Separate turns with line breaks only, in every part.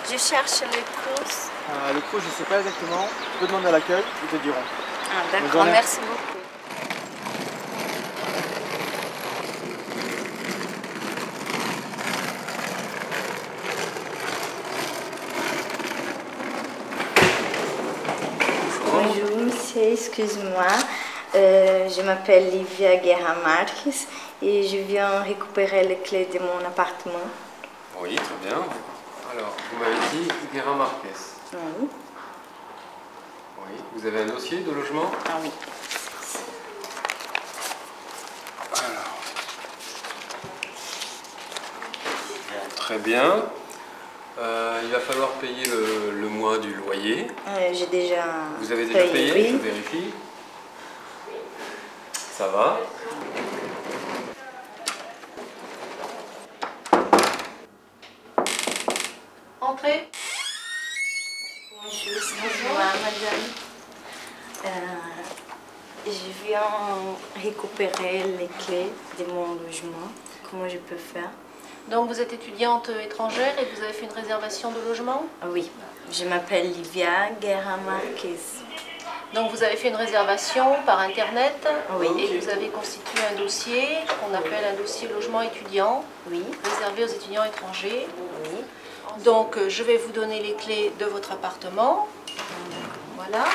Je cherche les courses.
Le crous, je ne sais pas exactement. Tu peux demander à l'accueil, ils te diront.
Ah, d'accord, merci beaucoup. Bonjour monsieur, excuse-moi. Je m'appelle Livia Guerra Marques et je viens récupérer les clés de mon appartement.
Oui, très bien. Alors, vous m'avez dit Guerra Marques.
Oui.
Oui. Vous avez un dossier de logement?
Ah oui.
Alors. Très bien. Il va falloir payer le mois du loyer.
J'ai déjà
Vous avez déjà payé?
Oui.
Je vérifie. Ça va.
Entrez.
Bonjour, excusez-moi madame. Je viens récupérer les clés de mon logement. Comment je peux faire?
Donc vous êtes étudiante étrangère et vous avez fait une réservation de logement?
Oui, je m'appelle Livia Guerra Marques.
Donc vous avez fait une réservation par internet?
Oui.
Et vous avez constitué un dossier qu'on appelle un dossier logement étudiant,
Oui.
réservé aux étudiants étrangers.
Oui.
Donc je vais vous donner les clés de votre appartement. Voilà.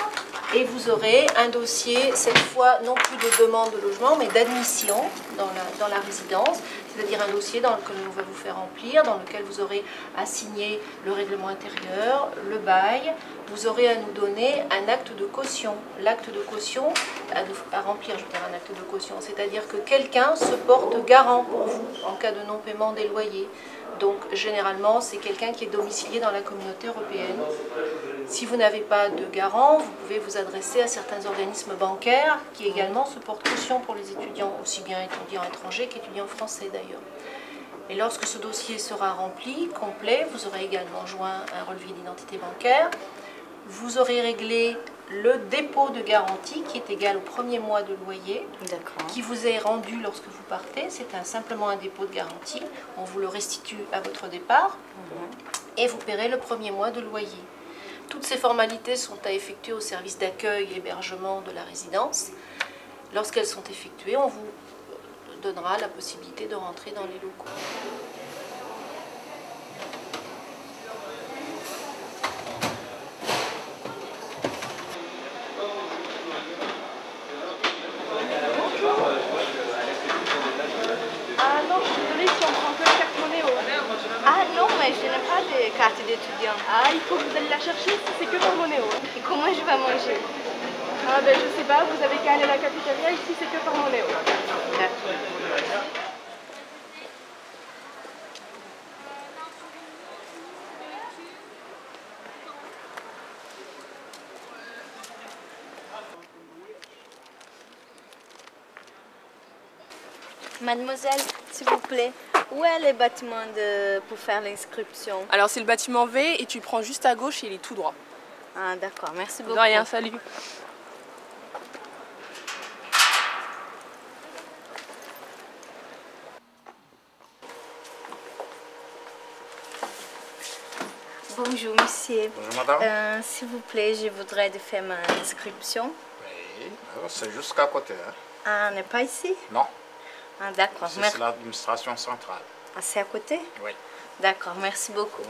Et vous aurez un dossier, cette fois non plus de demande de logement, mais d'admission dans la résidence. C'est-à-dire un dossier dans lequel on va vous faire remplir, dans lequel vous aurez à signer le règlement intérieur, le bail. Vous aurez à nous donner un acte de caution. L'acte de caution, à remplir, je veux dire un acte de caution, c'est-à-dire que quelqu'un se porte garant pour vous en cas de non-paiement des loyers. Donc généralement, c'est quelqu'un qui est domicilié dans la communauté européenne. Si vous n'avez pas de garant, vous pouvez vous adresser à certains organismes bancaires qui également se portent caution pour les étudiants, aussi bien étudiants étrangers qu'étudiants français d'ailleurs. Et lorsque ce dossier sera rempli, complet, vous aurez également joint un relevé d'identité bancaire. Vous aurez réglé le dépôt de garantie qui est égal au premier mois de loyer, qui vous est rendu lorsque vous partez. C'est simplement un dépôt de garantie. On vous le restitue à votre départ et vous paierez le premier mois de loyer. Toutes ces formalités sont à effectuer au service d'accueil et hébergement de la résidence. Lorsqu'elles sont effectuées, on vous donnera la possibilité de rentrer dans les locaux.
Ah non, je suis désolée, si on prend que la carte Monéo.
Ah non, mais je n'ai pas de carte d'étudiant.
Ah, il faut que vous allez la chercher si c'est que par Monéo.
Et comment je vais manger?
Ah ben je sais pas, vous avez qu'à aller à la cafétéria, ici c'est que par Monéo.
D'accord. Mademoiselle, s'il vous plaît, où est le bâtiment pour faire l'inscription?
Alors c'est le bâtiment V et tu prends juste à gauche et il est tout droit.
Ah d'accord, merci beaucoup.
De rien, salut.
Bonjour monsieur.
Bonjour madame.
S'il vous plaît, je voudrais de faire ma inscription.
Oui, c'est jusqu'à côté. Hein.
Ah, n'est pas ici?
Non,
Ah d'accord,
c'est l'administration centrale.
Ah, c'est à côté?
Oui.
D'accord, merci beaucoup.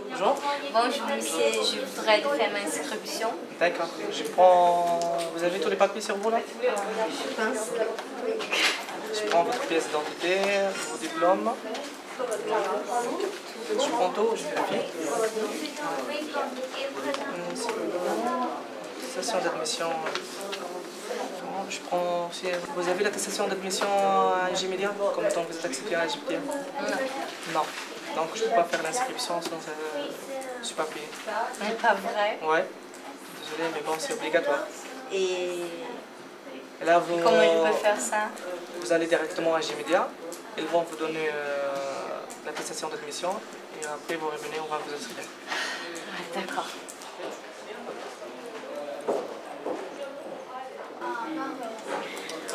Bonjour.
Bonjour monsieur, je voudrais de faire ma inscription.
D'accord. Je prends... Vous avez tous les papiers sur vous là?
Je pense.
Je prends votre pièce d'identité, vos diplômes. Je prends tout, je vérifie. Session d'admission. je prends aussi... Vous avez l'attestation d'admission à Gmedia, comme tant que vous êtes accepté à Gmedia? Non. Donc je ne peux pas faire l'inscription sans ce papier.
Mais pas vrai.
Ouais. Désolé, mais bon, c'est obligatoire.
Et
Là, vous,
comment je peux faire ça?
Vous allez directement à Gmedia. Ils vont vous donner l'attestation d'admission. Et après, vous revenez, on va vous inscrire.
D'accord.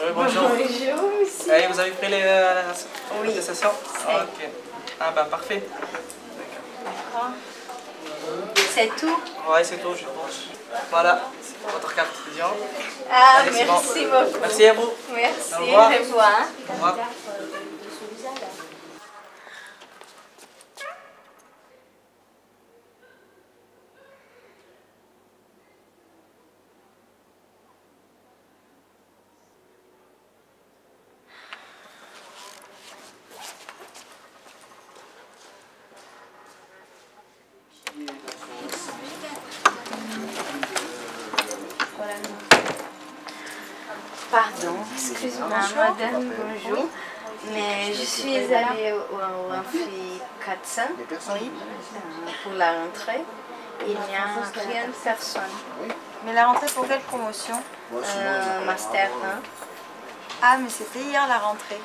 Oui, bonjour.
Bonjour, monsieur.
Allez, vous avez pris l'attestation?
Oui.
Ok. Ah ben parfait.
C'est tout?
Ouais, c'est tout, je pense. Voilà, c'est votre carte étudiante.
Ah,
Allez, c'est
merci
bon.
beaucoup.
Merci à vous.
Merci,
Au revoir.
au revoir.
Au revoir.
Pardon, excuse-moi, madame, bonjour. Mais je suis allée au amphi 400 pour la rentrée. Il n'y a rien de personne.
Mais la rentrée pour quelle promotion?
Master 1.
Ah, mais c'était hier la rentrée.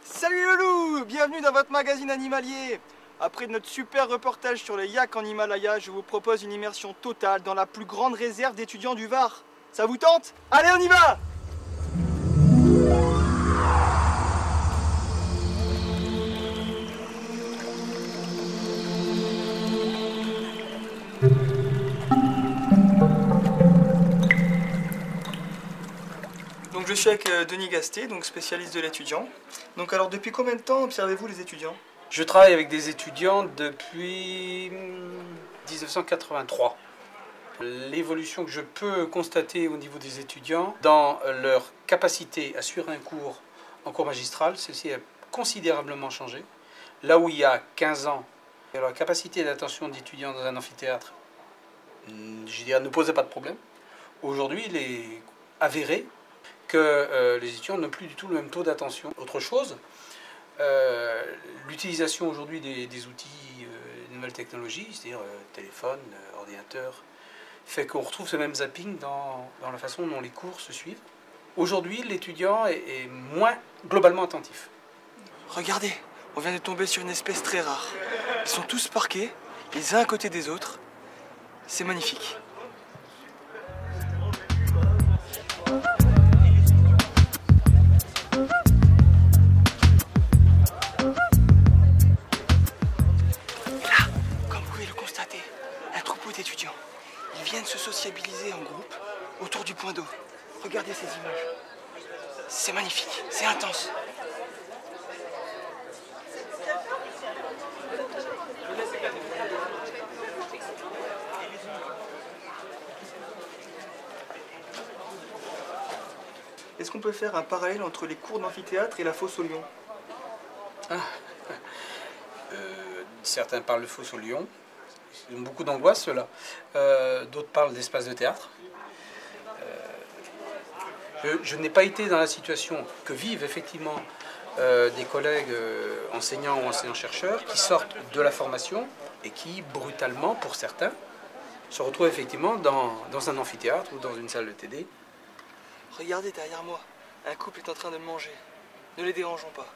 Salut le loup, bienvenue dans votre magazine animalier. Après notre super reportage sur les yaks en Himalaya, je vous propose une immersion totale dans la plus grande réserve d'étudiants du Var. Ça vous tente? Allez, on y va! Donc je suis avec Denis Gasté, donc spécialiste de l'étudiant. Donc alors depuis combien de temps observez-vous les étudiants?
Je travaille avec des étudiants depuis 1983. L'évolution que je peux constater au niveau des étudiants, dans leur capacité à suivre un cours en cours magistral, celle-ci a considérablement changé. Là où il y a 15 ans, la capacité d'attention d'étudiants dans un amphithéâtre, je dirais, ne posait pas de problème. Aujourd'hui, il est avéré que les étudiants n'ont plus du tout le même taux d'attention. Autre chose, l'utilisation aujourd'hui des outils, des nouvelles technologies, c'est-à-dire téléphone, ordinateur, fait qu'on retrouve ce même zapping dans la façon dont les cours se suivent. Aujourd'hui, l'étudiant est moins globalement attentif.
Regardez, on vient de tomber sur une espèce très rare. Ils sont tous parqués, les uns à côté des autres. C'est magnifique. Étudiants. Ils viennent se sociabiliser en groupe autour du point d'eau. Regardez ces images. C'est magnifique, c'est intense. Est-ce qu'on peut faire un parallèle entre les cours d'amphithéâtre et la fosse aux lions?
Certains parlent de fosse aux lions. Ils ont beaucoup d'angoisse, ceux-là. D'autres parlent d'espace de théâtre. Je n'ai pas été dans la situation que vivent effectivement des collègues enseignants ou enseignants-chercheurs qui sortent de la formation et qui, brutalement, pour certains, se retrouvent effectivement dans un amphithéâtre ou dans une salle de TD.
Regardez derrière moi, un couple est en train de manger. Ne les dérangeons pas.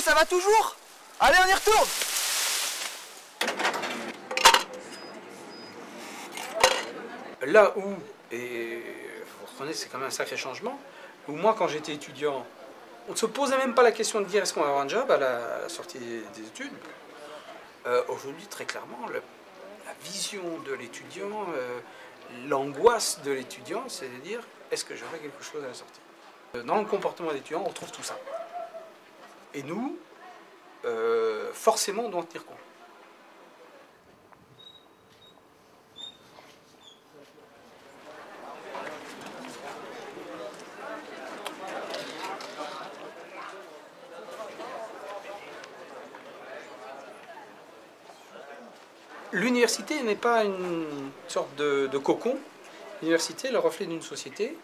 Ça va toujours? Allez, on y retourne!
Là où, et vous reconnaissez, c'est quand même un sacré changement, où moi, quand j'étais étudiant, on ne se posait même pas la question de dire est-ce qu'on va avoir un job à la sortie des études. Aujourd'hui, très clairement, la vision de l'étudiant, l'angoisse de l'étudiant, c'est de dire est-ce que j'aurai quelque chose à la sortie. Dans le comportement des étudiants, on retrouve tout ça. Et nous, forcément, on doit en tenir compte. L'université n'est pas une sorte de cocon. L'université est le reflet d'une société.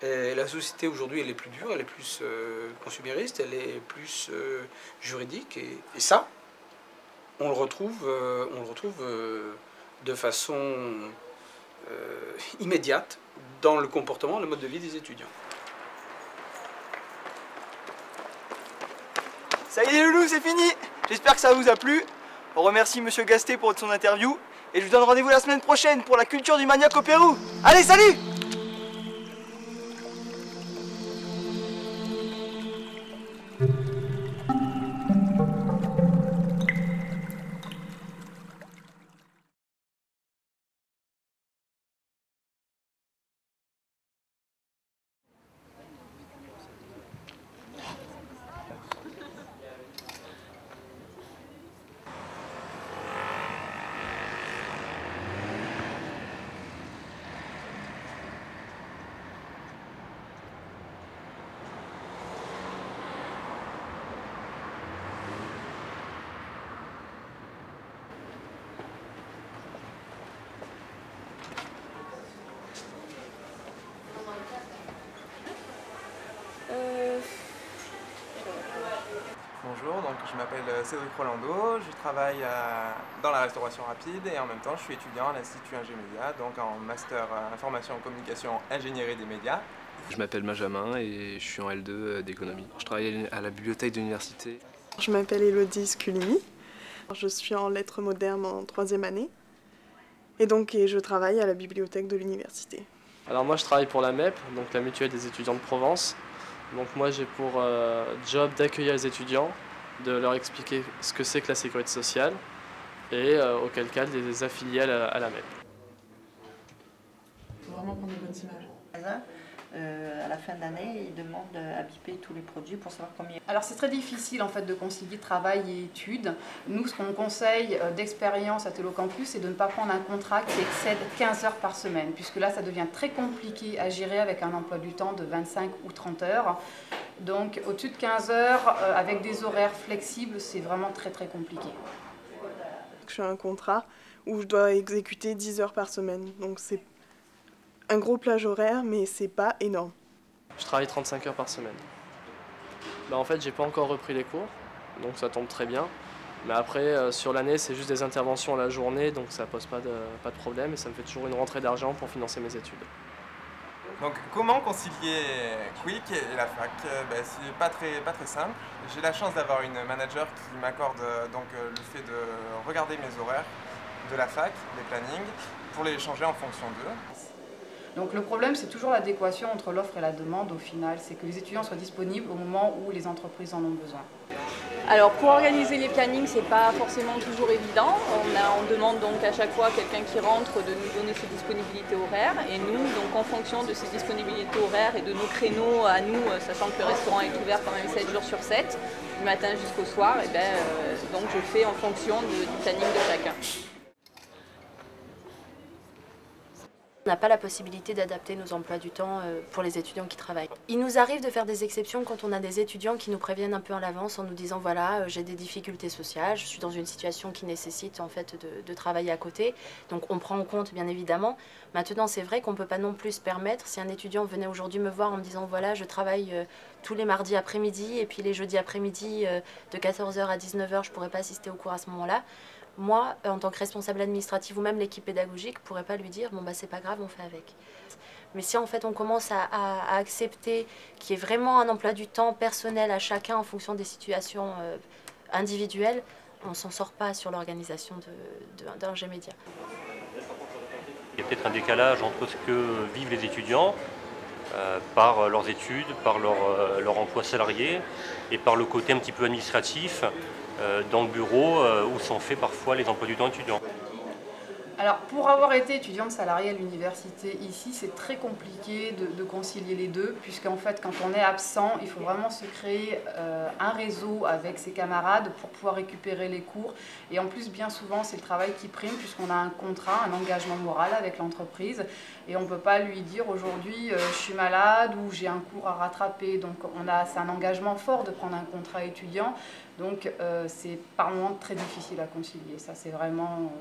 Et la société aujourd'hui, elle est plus dure, elle est plus consumériste, elle est plus juridique. Et ça, on le retrouve de façon immédiate dans le comportement, le mode de vie des étudiants.
Ça y est les loulous, c'est fini. J'espère que ça vous a plu. On remercie Monsieur Gasté pour son interview. Et je vous donne rendez-vous la semaine prochaine pour la culture du manioc au Pérou. Allez, salut!
Bonjour, donc je m'appelle Cédric Rolando, je travaille dans la restauration rapide et en même temps je suis étudiant à l'Institut Ingémédia, donc en master information, communication, ingénierie des médias.
Je m'appelle Benjamin et je suis en L2 d'économie. Je travaille à la bibliothèque de l'université.
Je m'appelle Élodie Sculini, je suis en lettres modernes en 3e année et je travaille à la bibliothèque de l'université.
Alors moi je travaille pour la MEP, donc la Mutuelle des étudiants de Provence. Donc moi j'ai pour job d'accueillir les étudiants, de leur expliquer ce que c'est que la sécurité sociale et auquel cas de les affilier à la MEP.
Il faut vraiment prendre des bonnes images. À la fin d'année, ils demandent à biper tous les produits pour savoir combien.
Alors c'est très difficile en fait de concilier travail et études. Nous, ce qu'on conseille d'expérience à Télo Campus, c'est de ne pas prendre un contrat qui excède 15 heures par semaine, puisque là ça devient très compliqué à gérer avec un emploi du temps de 25 ou 30 heures. Donc au-dessus de 15 heures, avec des horaires flexibles, c'est vraiment très compliqué.
Je suis à un contrat où je dois exécuter 10 heures par semaine, donc c'est un gros plage horaire, mais c'est pas énorme.
Je travaille 35 heures par semaine. En fait, j'ai pas encore repris les cours, donc ça tombe très bien. Mais après, sur l'année, c'est juste des interventions à la journée, donc ça pose pas de problème et ça me fait toujours une rentrée d'argent pour financer mes études.
Donc comment concilier Quick et la fac? C'est pas très simple. J'ai la chance d'avoir une manager qui m'accorde le fait de regarder mes horaires de la fac, les plannings, pour les changer en fonction d'eux.
Donc le problème, c'est toujours l'adéquation entre l'offre et la demande au final. C'est que les étudiants soient disponibles au moment où les entreprises en ont besoin.
Alors pour organiser les plannings, c'est pas forcément toujours évident. On demande donc à chaque fois quelqu'un qui rentre de nous donner ses disponibilités horaires. Et nous, donc en fonction de ces disponibilités horaires et de nos créneaux à nous, sachant que le restaurant est ouvert quand même 7 jours sur 7, du matin jusqu'au soir, donc je fais en fonction du planning de chacun.
On n'a pas la possibilité d'adapter nos emplois du temps pour les étudiants qui travaillent. Il nous arrive de faire des exceptions quand on a des étudiants qui nous préviennent un peu en avance en nous disant voilà, j'ai des difficultés sociales, je suis dans une situation qui nécessite en fait de travailler à côté. Donc on prend en compte bien évidemment. Maintenant c'est vrai qu'on ne peut pas non plus se permettre, si un étudiant venait aujourd'hui me voir en me disant voilà, je travaille tous les mardis après-midi et puis les jeudis après-midi de 14h à 19h, je ne pourrais pas assister au cours à ce moment-là. Moi, en tant que responsable administrative ou même l'équipe pédagogique, ne pourrais pas lui dire « bon bah c'est pas grave, on fait avec ». Mais si en fait on commence à accepter qu'il y ait vraiment un emploi du temps personnel à chacun en fonction des situations individuelles, on ne s'en sort pas sur l'organisation d'un G-Média.
Il y a peut-être un décalage entre ce que vivent les étudiants par leurs études, par leur emploi salarié et par le côté un petit peu administratif dans le bureau où sont faits parfois les emplois du temps étudiants.
Alors, pour avoir été étudiante salariée à l'université ici, c'est très compliqué de concilier les deux, puisqu'en fait, quand on est absent, il faut vraiment se créer un réseau avec ses camarades pour pouvoir récupérer les cours. Et en plus, bien souvent, c'est le travail qui prime, puisqu'on a un contrat, un engagement moral avec l'entreprise. Et on ne peut pas lui dire aujourd'hui, je suis malade ou j'ai un cours à rattraper. Donc, c'est un engagement fort de prendre un contrat étudiant. Donc, c'est par moments très difficile à concilier. Ça, c'est vraiment...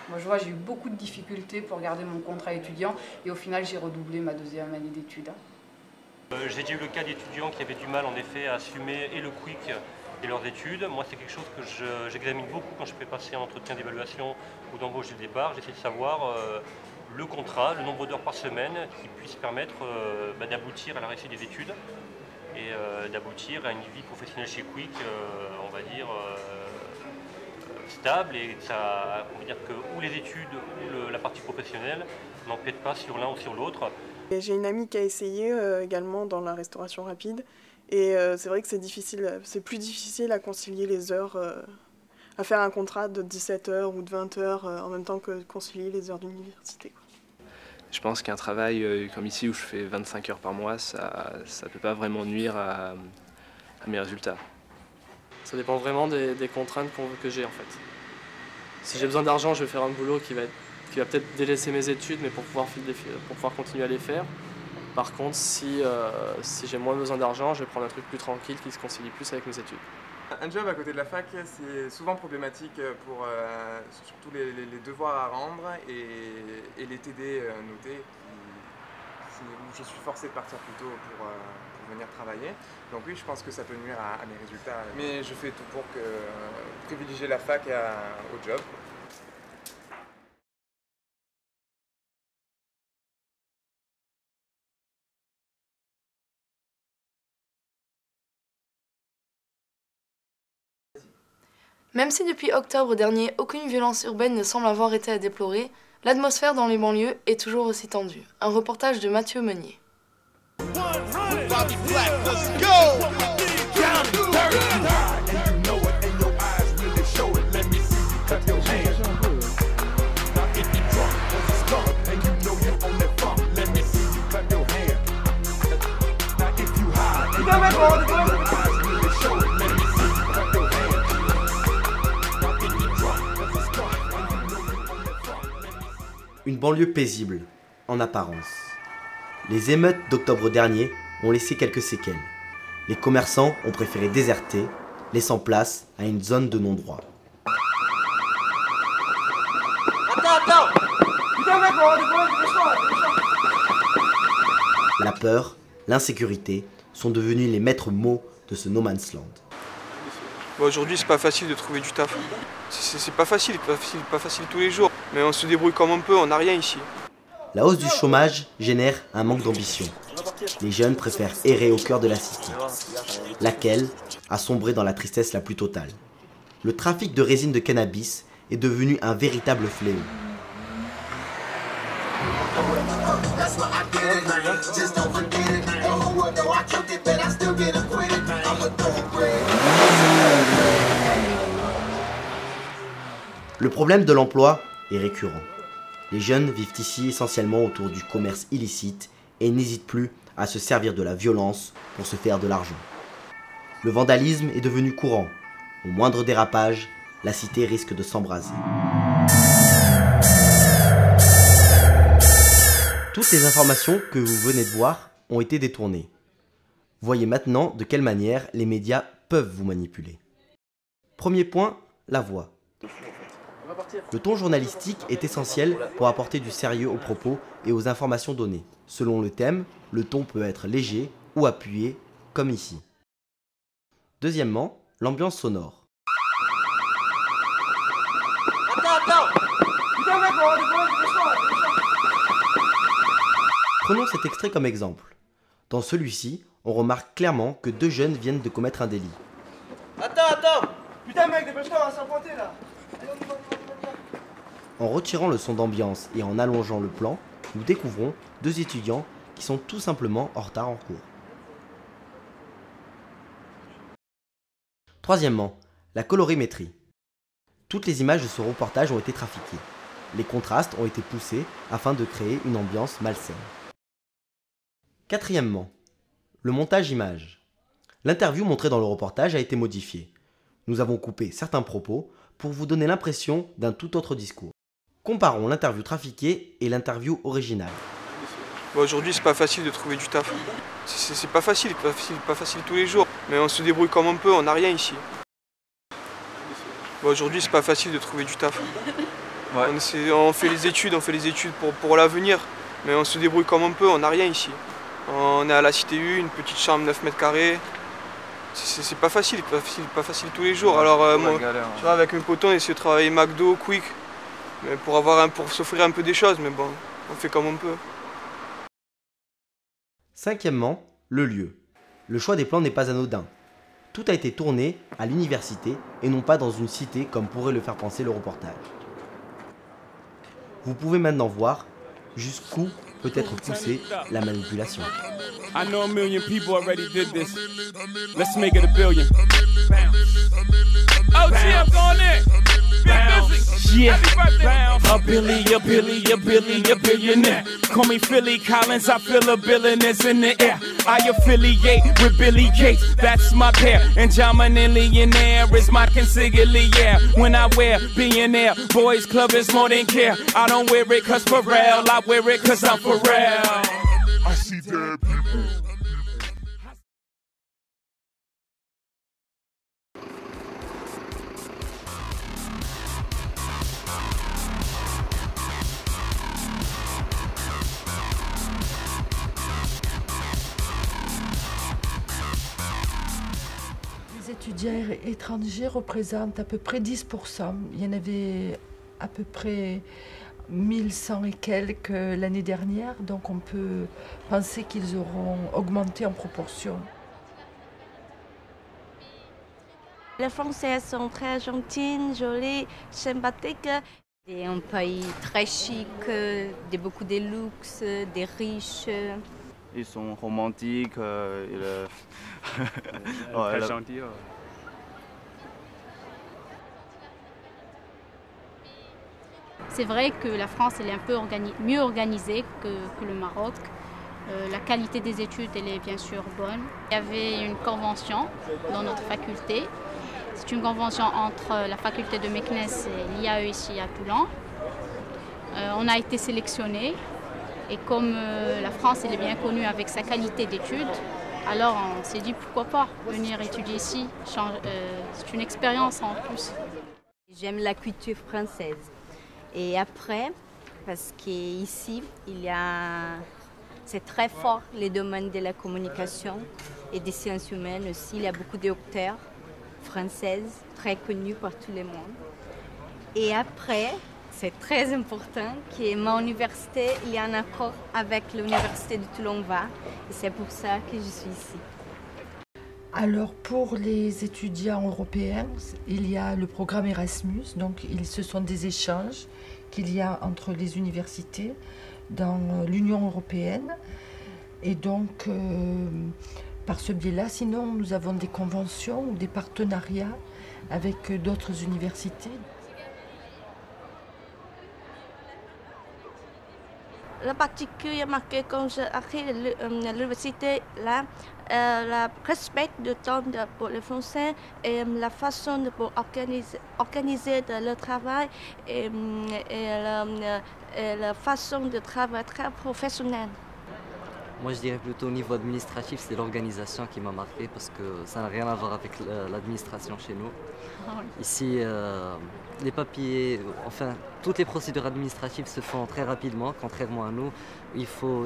Moi, je vois, j'ai eu beaucoup de difficultés pour garder mon contrat étudiant et au final, j'ai redoublé ma deuxième année d'études.
J'ai déjà eu le cas d'étudiants qui avaient du mal, en effet, à assumer et le quick et leurs études. Moi, c'est quelque chose que j'examine beaucoup quand je fais passer un entretien d'évaluation ou d'embauche dès le départ. J'essaie de savoir le contrat, le nombre d'heures par semaine qui puisse permettre d'aboutir à la réussite des études et d'aboutir à une vie professionnelle chez Quick, on va dire, stable, et ça, on va dire que ou les études ou la partie professionnelle n'empiètent pas sur l'un ou sur l'autre.
J'ai une amie qui a essayé également dans la restauration rapide et c'est vrai que c'est plus difficile à concilier les heures, à faire un contrat de 17 heures ou de 20 heures en même temps que concilier les heures d'université.
Je pense qu'un travail comme ici où je fais 25 heures par mois, ça ne peut pas vraiment nuire à mes résultats.
Ça dépend vraiment des contraintes que j'ai en fait. Si j'ai besoin d'argent, je vais faire un boulot qui va peut-être délaisser mes études, mais pour pouvoir continuer à les faire. Par contre, si j'ai moins besoin d'argent, je vais prendre un truc plus tranquille qui se concilie plus avec mes études.
Un job à côté de la fac, c'est souvent problématique pour surtout les devoirs à rendre et les TD notés. Où je suis forcé de partir plus tôt pour venir travailler. Donc oui, je pense que ça peut nuire à mes résultats. Mais je fais tout pour privilégier la fac au job.
Même si depuis octobre dernier, aucune violence urbaine ne semble avoir été à déplorer, l'atmosphère dans les banlieues est toujours aussi tendue. Un reportage de Mathieu Meunier.
Une banlieue paisible, en apparence. Les émeutes d'octobre dernier ont laissé quelques séquelles. Les commerçants ont préféré déserter, laissant place à une zone de non-droit. La peur, l'insécurité sont devenus les maîtres mots de ce no man's land.
Aujourd'hui, c'est pas facile de trouver du taf. C'est pas facile tous les jours. Mais on se débrouille comme on peut, on n'a rien ici.
La hausse du chômage génère un manque d'ambition. Les jeunes préfèrent errer au cœur de la cité, laquelle a sombré dans la tristesse la plus totale. Le trafic de résine de cannabis est devenu un véritable fléau. Le problème de l'emploi est récurrent. Les jeunes vivent ici essentiellement autour du commerce illicite et n'hésitent plus à se servir de la violence pour se faire de l'argent. Le vandalisme est devenu courant. Au moindre dérapage, la cité risque de s'embraser. Toutes les informations que vous venez de voir ont été détournées. Voyez maintenant de quelle manière les médias peuvent vous manipuler. Premier point, la voix. Le ton journalistique est essentiel pour apporter du sérieux aux propos et aux informations données. Selon le thème, le ton peut être léger ou appuyé, comme ici. Deuxièmement, l'ambiance sonore. Prenons cet extrait comme exemple. Dans celui-ci, on remarque clairement que deux jeunes viennent de commettre un délit.
Attends! Putain mec, dépêche-toi, on va s'appointer là!
En retirant le son d'ambiance et en allongeant le plan, nous découvrons deux étudiants qui sont tout simplement en retard en cours. Troisièmement, la colorimétrie. Toutes les images de ce reportage ont été trafiquées. Les contrastes ont été poussés afin de créer une ambiance malsaine. Quatrièmement, le montage image. L'interview montrée dans le reportage a été modifiée. Nous avons coupé certains propos pour vous donner l'impression d'un tout autre discours. Comparons l'interview trafiquée et l'interview originale.
Bon, aujourd'hui, c'est pas facile de trouver du taf. C'est pas facile tous les jours. Mais on se débrouille comme on peut, on n'a rien ici. Bon, aujourd'hui, c'est pas facile de trouver du taf. Ouais. On fait les études pour l'avenir. Mais on se débrouille comme on peut, on n'a rien ici. On est à la Cité U, une petite chambre 9 mètres carrés. C'est pas facile tous les jours. Alors moi, tu vois, avec mes potos, on essaie de travailler McDo, Quick, mais pour s'offrir un peu des choses, mais bon, on fait comme on peut.
Cinquièmement, le lieu. Le choix des plans n'est pas anodin. Tout a été tourné à l'université et non pas dans une cité comme pourrait le faire penser le reportage. Vous pouvez maintenant voir jusqu'où peut être poussée la manipulation.
I know a million people already did this. Let's make it a billion. Oh, Jim, go on there. Yeah, a billionaire. Call me Philly Collins, I feel a billionaires in the air. I affiliate with Billy Gates, that's my pair. And John Millionaire is my consigliere. When I wear billionaire, boys club is more than care. I don't wear it cause for real, I wear it cause I'm for real. I see dead people.
Les étudiants étrangers représentent à peu près 10%. Il y en avait à peu près 1100 et quelques l'année dernière, donc on peut penser qu'ils auront augmenté en proportion.
Les Françaises sont très gentilles, jolies, sympathiques.
C'est un pays très chic, beaucoup de luxe, des riches.
Ils sont romantiques,
très gentils.
C'est vrai que la France elle est un peu mieux organisée que le Maroc. La qualité des études elle est bien sûr bonne. Il y avait une convention dans notre faculté. C'est une convention entre la faculté de Meknes et l'IAE ici à Toulon. On a été sélectionnés et comme la France elle est bien connue avec sa qualité d'études, alors on s'est dit pourquoi pas venir étudier ici. C'est une expérience en plus.
J'aime la culture française. Et après, parce qu'ici, c'est très fort les domaines de la communication et des sciences humaines aussi. Il y a beaucoup de docteurs françaises très connus par tout le monde. Et après, c'est très important que mon université, il y a un accord avec l'université de Toulon-Va. Et c'est pour ça que je suis ici.
Alors pour les étudiants européens, il y a le programme Erasmus, donc ce sont des échanges qu'il y a entre les universités dans l'Union européenne. Et donc par ce biais-là, sinon nous avons des conventions ou des partenariats avec d'autres universités.
La particulier marquée quand j'arrive à l'université, là, le respect du temps pour les Français et la façon de organiser le travail et la façon de travailler très professionnelle.
Moi, je dirais plutôt au niveau administratif, c'est l'organisation qui m'a marqué parce que ça n'a rien à voir avec l'administration chez nous. Ici, les papiers, enfin, toutes les procédures administratives se font très rapidement, contrairement à nous.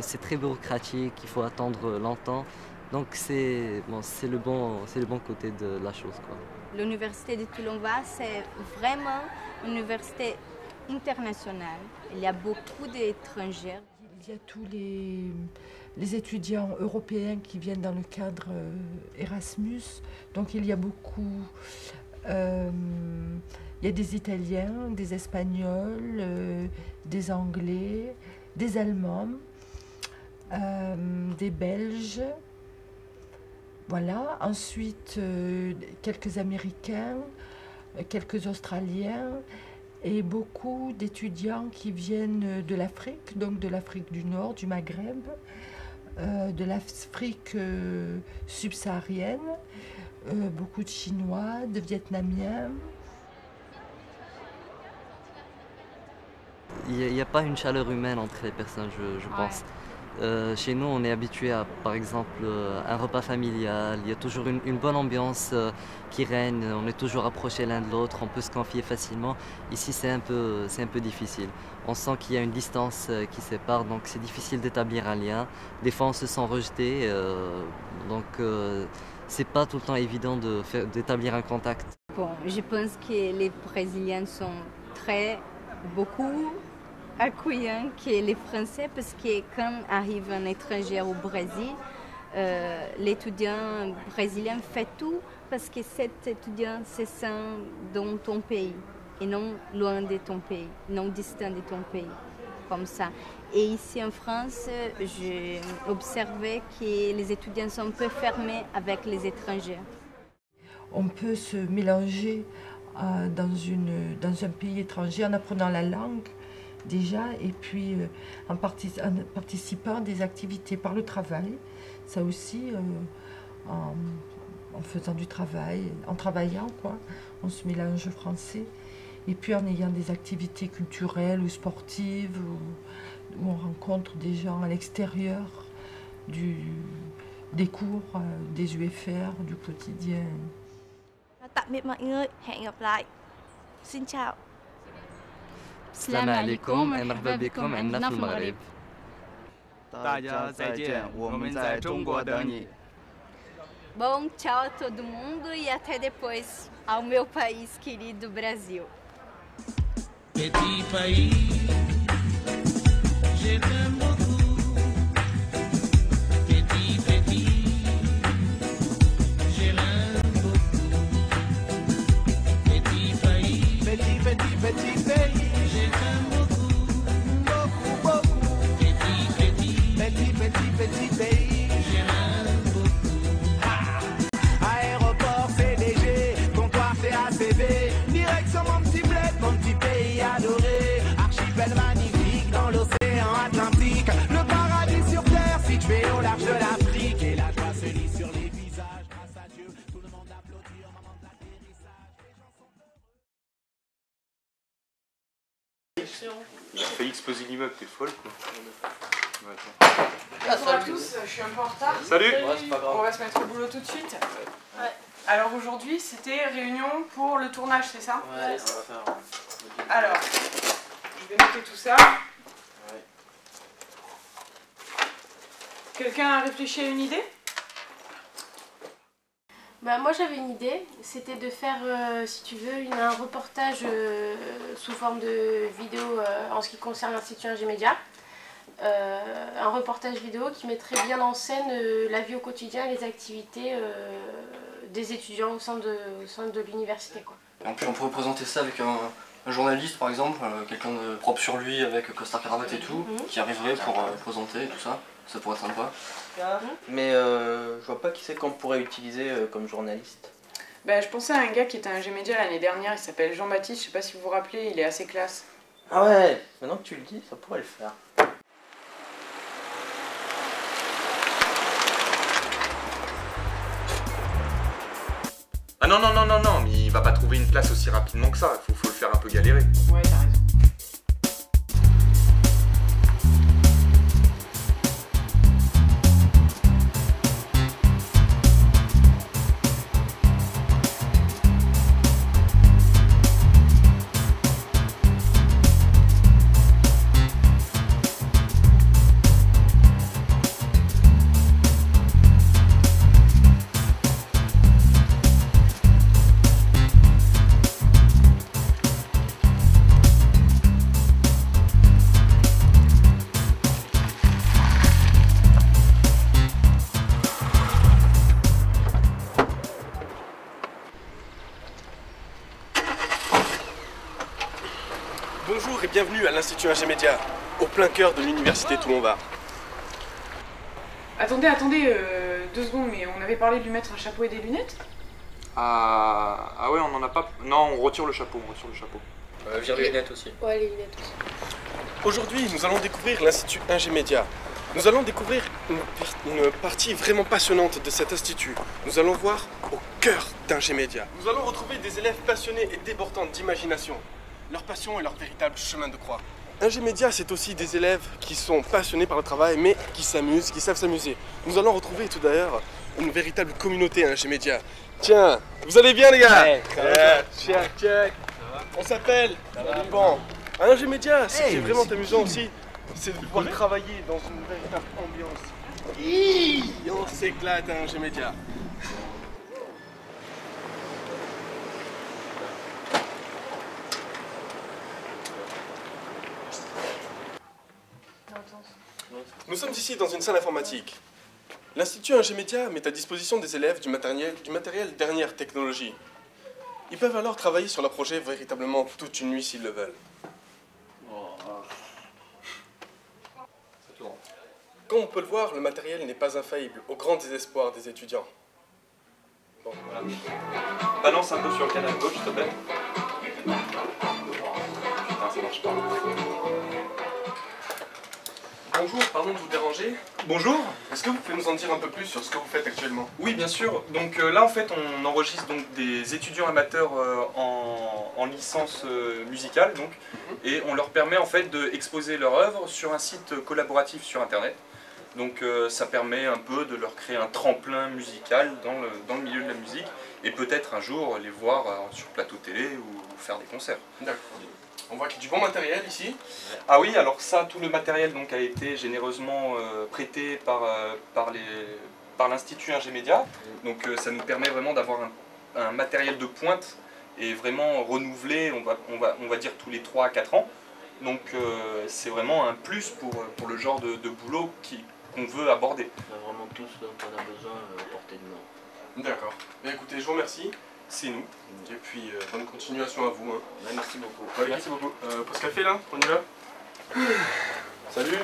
C'est très bureaucratique, il faut attendre longtemps. Donc c'est le bon côté de la chose, quoi.
L'université de Toulon-Va, c'est vraiment une université internationale. Il y a beaucoup d'étrangers.
Il y a tous les étudiants européens qui viennent dans le cadre Erasmus. Donc il y a beaucoup... il y a des Italiens, des Espagnols, des Anglais, des Allemands. des Belges, voilà. Ensuite, quelques Américains, quelques Australiens et beaucoup d'étudiants qui viennent de l'Afrique, donc de l'Afrique du Nord, du Maghreb, de l'Afrique subsaharienne, beaucoup de Chinois, de Vietnamiens.
Il n'y a pas une chaleur humaine entre les personnes, je pense. Chez nous, on est habitué à, par exemple, un repas familial. Il y a toujours une bonne ambiance qui règne. On est toujours approchés l'un de l'autre. On peut se confier facilement. Ici, c'est un peu difficile. On sent qu'il y a une distance qui sépare, donc c'est difficile d'établir un lien. Des fois, on se sent rejeté, donc c'est pas tout le temps évident d'établir un contact.
Bon, je pense que les Brésiliens sont beaucoup accueillants que les Français, parce que quand arrive un étranger au Brésil, l'étudiant brésilien fait tout parce que cet étudiant se sent dans ton pays et non loin de ton pays, non distant de ton pays, comme ça. Et ici en France, j'ai observé que les étudiants sont un peu fermés avec les étrangers.
On peut se mélanger dans un pays étranger en apprenant la langue déjà, et puis en participant à des activités par le travail, ça aussi, en faisant du travail, en travaillant quoi, on se mélange français, et puis en ayant des activités culturelles ou sportives, où on rencontre des gens à l'extérieur des cours, des UFR, du quotidien.
Tạm biệt mọi người, hẹn gặp lại. Xin chào.
Salam alaikum et marhaba bikum عندنا في المغرب.
大家再见，我们在中国等你。
Bom, tchau a todo mundo e até depois ao meu país querido Brasil.
Petit pays, je t'aime beaucoup. Petit, petit, je l'aime beaucoup. Petit pays, petit, petit, petit pays, je t'aime beaucoup, beaucoup, beaucoup. Petit, petit, petit, petit, petit pays, je l'aime beaucoup.
Aéroport CDG, comptoir CACV, direction mon petit bled, mon petit pays adoré. Archipel magnifique dans l'océan Atlantique, le paradis sur terre situé au large de l'Afrique. Et la joie se lit sur les visages, grâce à Dieu, tout le monde applaudit au moment de l'atterrissage.
Il a failli exploser l'immeuble, t'es folle quoi.
Bonjour à tous, je suis un peu en retard.
Salut.
Ouais, c'est pas grave. On va se mettre au boulot tout de suite. Ouais. Alors aujourd'hui, c'était réunion pour le tournage, c'est ça?
Ouais, ça va faire.
Alors, je vais noter tout ça.
Ouais.
Quelqu'un a réfléchi à une idée?
Bah, moi j'avais une idée, c'était de faire, si tu veux, un reportage sous forme de vidéo en ce qui concerne l'Institut Ingémédia. Un reportage vidéo qui mettrait bien en scène la vie au quotidien et les activités des étudiants au sein de l'université.
On pourrait présenter ça avec un journaliste par exemple, quelqu'un de propre sur lui avec costard cravate et tout, qui arriverait pour présenter tout ça, ça pourrait être sympa.
Mais je vois pas qui c'est qu'on pourrait utiliser comme journaliste.
Bah, je pensais à un gars qui était à Ingémédia l'année dernière, il s'appelle Jean-Baptiste, je sais pas si vous vous rappelez, il est assez classe.
Ah ouais, maintenant que tu le dis, ça pourrait le faire.
Ah non, non, non, non, non, mais il va pas trouver une place aussi rapidement que ça, faut le faire un peu galérer.
Ouais, t'as raison.
Bonjour et bienvenue à l'Institut Ingémédia, au plein cœur de l'Université Toulon-Var.
Attendez, 2 secondes, mais on avait parlé de lui mettre un chapeau et des lunettes?
Ah ouais, on en a pas... Non, on retire le chapeau,
Vire les lunettes aussi.
Ouais, les lunettes aussi.
Aujourd'hui, nous allons découvrir l'Institut Ingémédia. Nous allons découvrir une partie vraiment passionnante de cet institut. Nous allons voir au cœur d'Ingémédia. Nous allons retrouver des élèves passionnés et débordants d'imagination. Leur passion est leur véritable chemin de croix. Ingémédia, c'est aussi des élèves qui sont passionnés par le travail, mais qui s'amusent, qui savent s'amuser. Nous allons retrouver tout d'ailleurs une véritable communauté à Ingémédia. Tiens, vous allez bien les gars?
Ouais,
check. On s'appelle bon. À Ingémédia, ce qui est vraiment amusant aussi, c'est de pouvoir travailler dans une véritable ambiance. On s'éclate à Ingémédia. Nous sommes ici dans une salle informatique. L'Institut Ingémédia met à disposition des élèves du matériel dernière technologie. Ils peuvent alors travailler sur leur projet véritablement toute une nuit s'ils le veulent. Comme on peut le voir, le matériel n'est pas infaillible, au grand désespoir des étudiants.
Bon, voilà. Balance un peu sur le canal gauche, s'il te plaît. Putain, ça marche pas.
Bonjour, pardon de vous déranger.
Bonjour.
Est-ce que vous pouvez nous en dire un peu plus sur ce que vous faites actuellement?
Oui, bien sûr. Donc là, en fait, on enregistre donc des étudiants amateurs en licence musicale, donc, et on leur permet en fait d'exposer leur œuvre sur un site collaboratif sur Internet. Donc ça permet un peu de leur créer un tremplin musical dans le milieu de la musique, et peut-être un jour les voir sur plateau télé ou faire des concerts.
D'accord. On voit qu'il y a du bon matériel ici.
Ah oui, alors ça, tout le matériel donc, a été généreusement prêté par l'Institut Ingémédia. Donc ça nous permet vraiment d'avoir un matériel de pointe et vraiment renouvelé, on va dire tous les 3 à 4 ans. Donc c'est vraiment un plus pour le genre de boulot qu'on veut aborder.
On a vraiment tout ce dont on a besoin à portée de main.
D'accord. Bien écoutez, je vous remercie.
C'est nous.
Et puis bonne continuation à vous. Hein.
Ouais, merci beaucoup.
Ouais, merci beaucoup. Pause café là, on y va. Salut.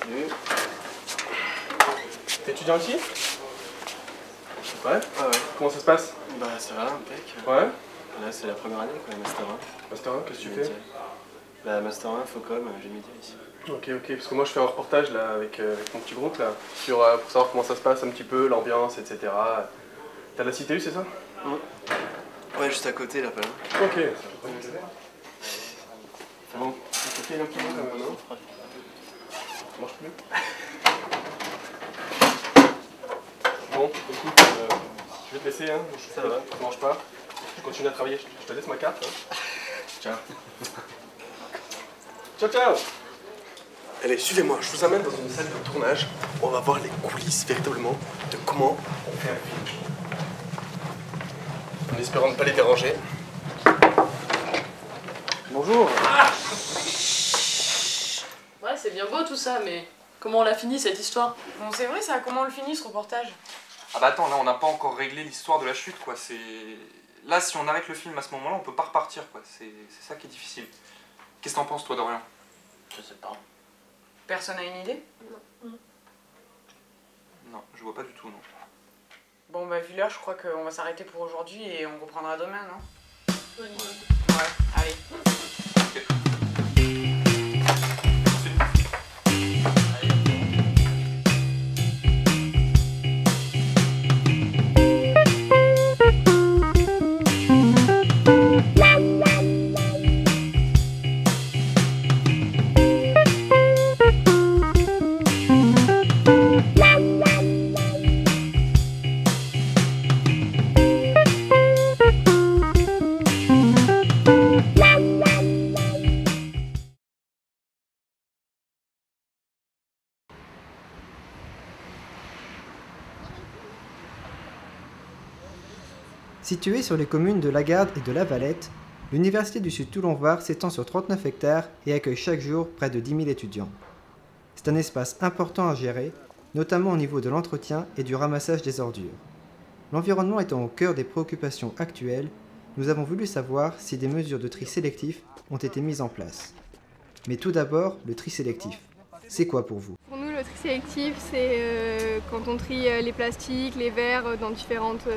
Salut.
T'es étudiant ici? Ouais. Ah ouais. Comment ça se passe?
Bah ça va, impec.
Ouais.
Là c'est la première année quoi, Master 1.
Master 1, qu'est-ce que tu fais?
Bah Master 1, Focom, Ingémédia ici.
Ok, parce que moi je fais un reportage là avec mon petit groupe là, pour savoir comment ça se passe un petit peu, l'ambiance, etc. T'as la CTU, c'est ça?
Ouais, juste à côté là, pas loin.
Ok. C'est bon. Ok, un petit peu, non? Ça marche plus? Bon, écoute, je vais te laisser, hein. Ça va, tu manges pas. Je continue à travailler, je te laisse ma carte. Hein. Ciao. Ciao. Allez, suivez-moi, je vous amène dans une salle de tournage. On va voir les coulisses véritablement de comment on fait un film. En espérant ne pas les déranger. Bonjour.
Ouais, c'est bien beau tout ça, mais comment on l'a fini cette histoire?
Bon, c'est vrai ça, comment on le finit ce reportage?
Ah bah attends, là on n'a pas encore réglé l'histoire de la chute quoi, c'est... Là si on arrête le film à ce moment-là, on peut pas repartir quoi, c'est ça qui est difficile. Qu'est-ce que t'en penses toi Dorian?
Je sais pas.
Personne n'a une idée?
Non, je vois pas du tout non.
Bon bah vu l'heure, je crois qu'on va s'arrêter pour aujourd'hui et on reprendra demain, non? Ouais, allez.
Située sur les communes de Lagarde et de La Valette, l'Université du Sud-Toulon-Var s'étend sur 39 hectares et accueille chaque jour près de 10 000 étudiants. C'est un espace important à gérer, notamment au niveau de l'entretien et du ramassage des ordures. L'environnement étant au cœur des préoccupations actuelles, nous avons voulu savoir si des mesures de tri sélectif ont été mises en place. Mais tout d'abord, le tri sélectif. C'est quoi pour vous?
Pour nous, le tri
tri sélectif, c'est quand on trie les plastiques, les verres dans différentes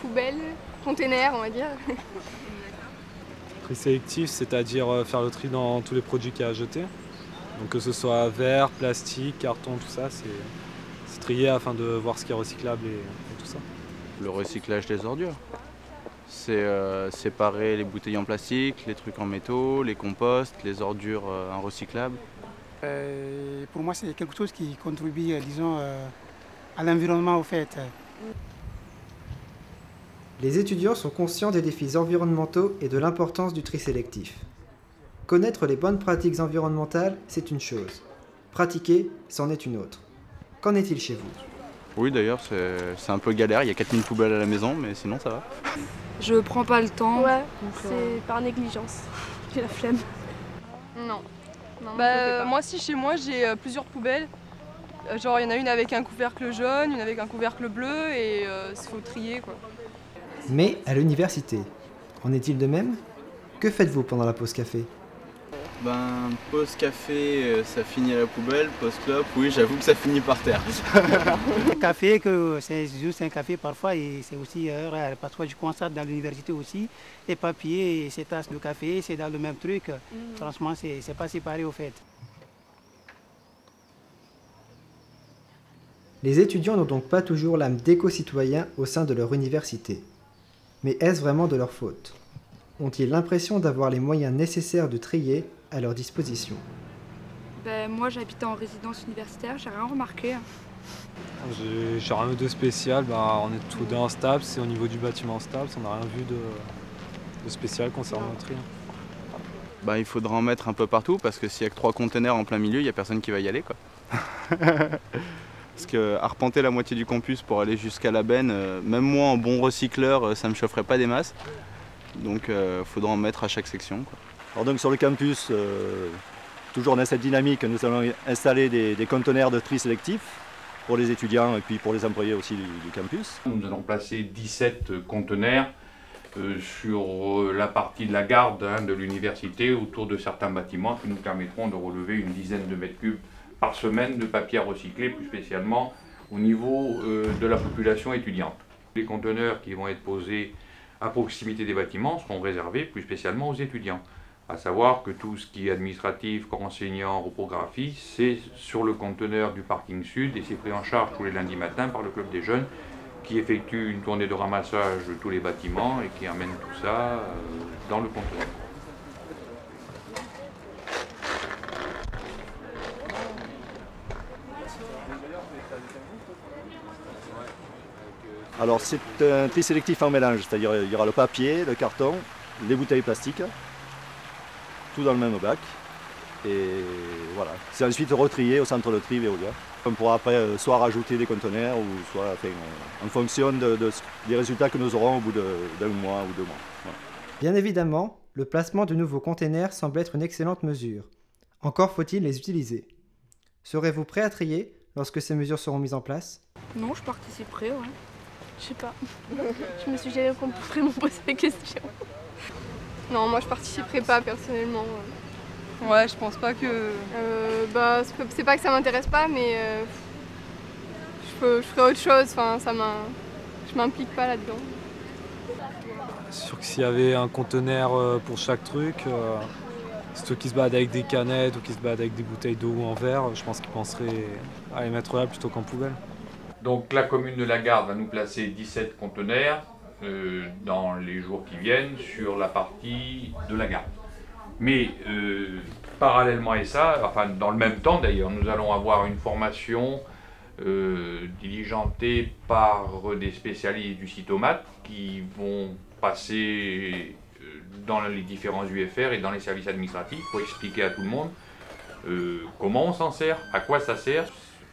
poubelles, containers on va dire.
Tri sélectif, c'est-à-dire faire le tri dans tous les produits qu'il y a à jeter. Donc que ce soit verre, plastique, carton, tout ça, c'est trier afin de voir ce qui est recyclable et tout ça.
Le recyclage des ordures. C'est séparer les bouteilles en plastique, les trucs en métaux, les composts, les ordures recyclables.
Pour moi, c'est quelque chose qui contribue, disons, à l'environnement au fait.
Les étudiants sont conscients des défis environnementaux et de l'importance du tri sélectif. Connaître les bonnes pratiques environnementales, c'est une chose. Pratiquer, c'en est une autre. Qu'en est-il chez vous?
Oui, d'ailleurs, c'est un peu galère. Il y a 4000 poubelles à la maison, mais sinon, ça va.
Je prends pas le temps.
Ouais, c'est par négligence. J'ai la flemme.
Non. Moi, si chez moi, j'ai plusieurs poubelles. Genre, il y en a une avec un couvercle jaune, une avec un couvercle bleu, et il faut trier, quoi.
Mais à l'université, en est-il de même? Que faites-vous pendant la pause café?
Pause café, ça finit à la poubelle. Pause clope, oui, j'avoue que ça finit par terre.
Café, que c'est juste un café parfois, et c'est aussi rare. Parce que je constate dans l'université aussi, les papiers et ces tasses de café, c'est dans le même truc. Franchement, c'est pas séparé au fait.
Les étudiants n'ont donc pas toujours l'âme d'éco-citoyen au sein de leur université. Mais est-ce vraiment de leur faute? Ont-ils l'impression d'avoir les moyens nécessaires de trier à leur disposition?
Moi, j'habite en résidence universitaire, j'ai rien remarqué.
J'ai rien de spécial, on est tous deux instables, c'est au niveau du bâtiment stable, on n'a rien vu de spécial concernant le tri.
Il faudra en mettre un peu partout, parce que s'il n'y a que 3 containers en plein milieu, il n'y a personne qui va y aller, quoi. Parce que arpenter la moitié du campus pour aller jusqu'à la benne, même moi en bon recycleur, ça me chaufferait pas des masses. Donc il faudra en mettre à chaque section, quoi.
Alors donc sur le campus, toujours dans cette dynamique, nous allons installer des conteneurs de tri sélectif pour les étudiants et puis pour les employés aussi du campus.
Nous allons placer 17 conteneurs sur la partie de la garde de l'université autour de certains bâtiments qui nous permettront de relever une dizaine de mètres cubes par semaine de papier à recycler, plus spécialement au niveau de la population étudiante. Les conteneurs qui vont être posés à proximité des bâtiments seront réservés plus spécialement aux étudiants. À savoir que tout ce qui est administratif, corps enseignant, reprographie, c'est sur le conteneur du parking sud et c'est pris en charge tous les lundis matins par le club des jeunes qui effectue une tournée de ramassage de tous les bâtiments et qui amène tout ça dans le conteneur.
Alors c'est un tri sélectif en mélange, c'est-à-dire il y aura le papier, le carton, les bouteilles plastiques, tout dans le même bac. Et voilà, c'est ensuite retrié au centre de tri Veolia. On pourra après soit rajouter des conteneurs ou soit en fonction des résultats que nous aurons au bout d'un mois ou 2 mois. Voilà.
Bien évidemment, le placement de nouveaux containers semble être une excellente mesure. Encore faut-il les utiliser. Serez-vous prêt à trier lorsque ces mesures seront mises en place?
Non, je participerai, ouais. Je sais pas. Je me suis jamais vraiment posé la question. Non, moi je participerai pas personnellement. Ouais, je pense pas que... c'est pas que ça m'intéresse pas, mais je ferai autre chose, enfin, je m'implique pas là-dedans.
C'est sûr que s'il y avait un conteneur pour chaque truc, ceux qui se baladent avec des canettes ou qui se baladent avec des bouteilles d'eau ou en verre, je pense qu'ils penseraient à les mettre là plutôt qu'en poubelle.
Donc la commune de la Garde va nous placer 17 conteneurs dans les jours qui viennent sur la partie de la Garde. Mais parallèlement à ça, enfin dans le même temps d'ailleurs, nous allons avoir une formation diligentée par des spécialistes du cytomate qui vont passer dans les différents UFR et dans les services administratifs pour expliquer à tout le monde comment on s'en sert, à quoi ça sert,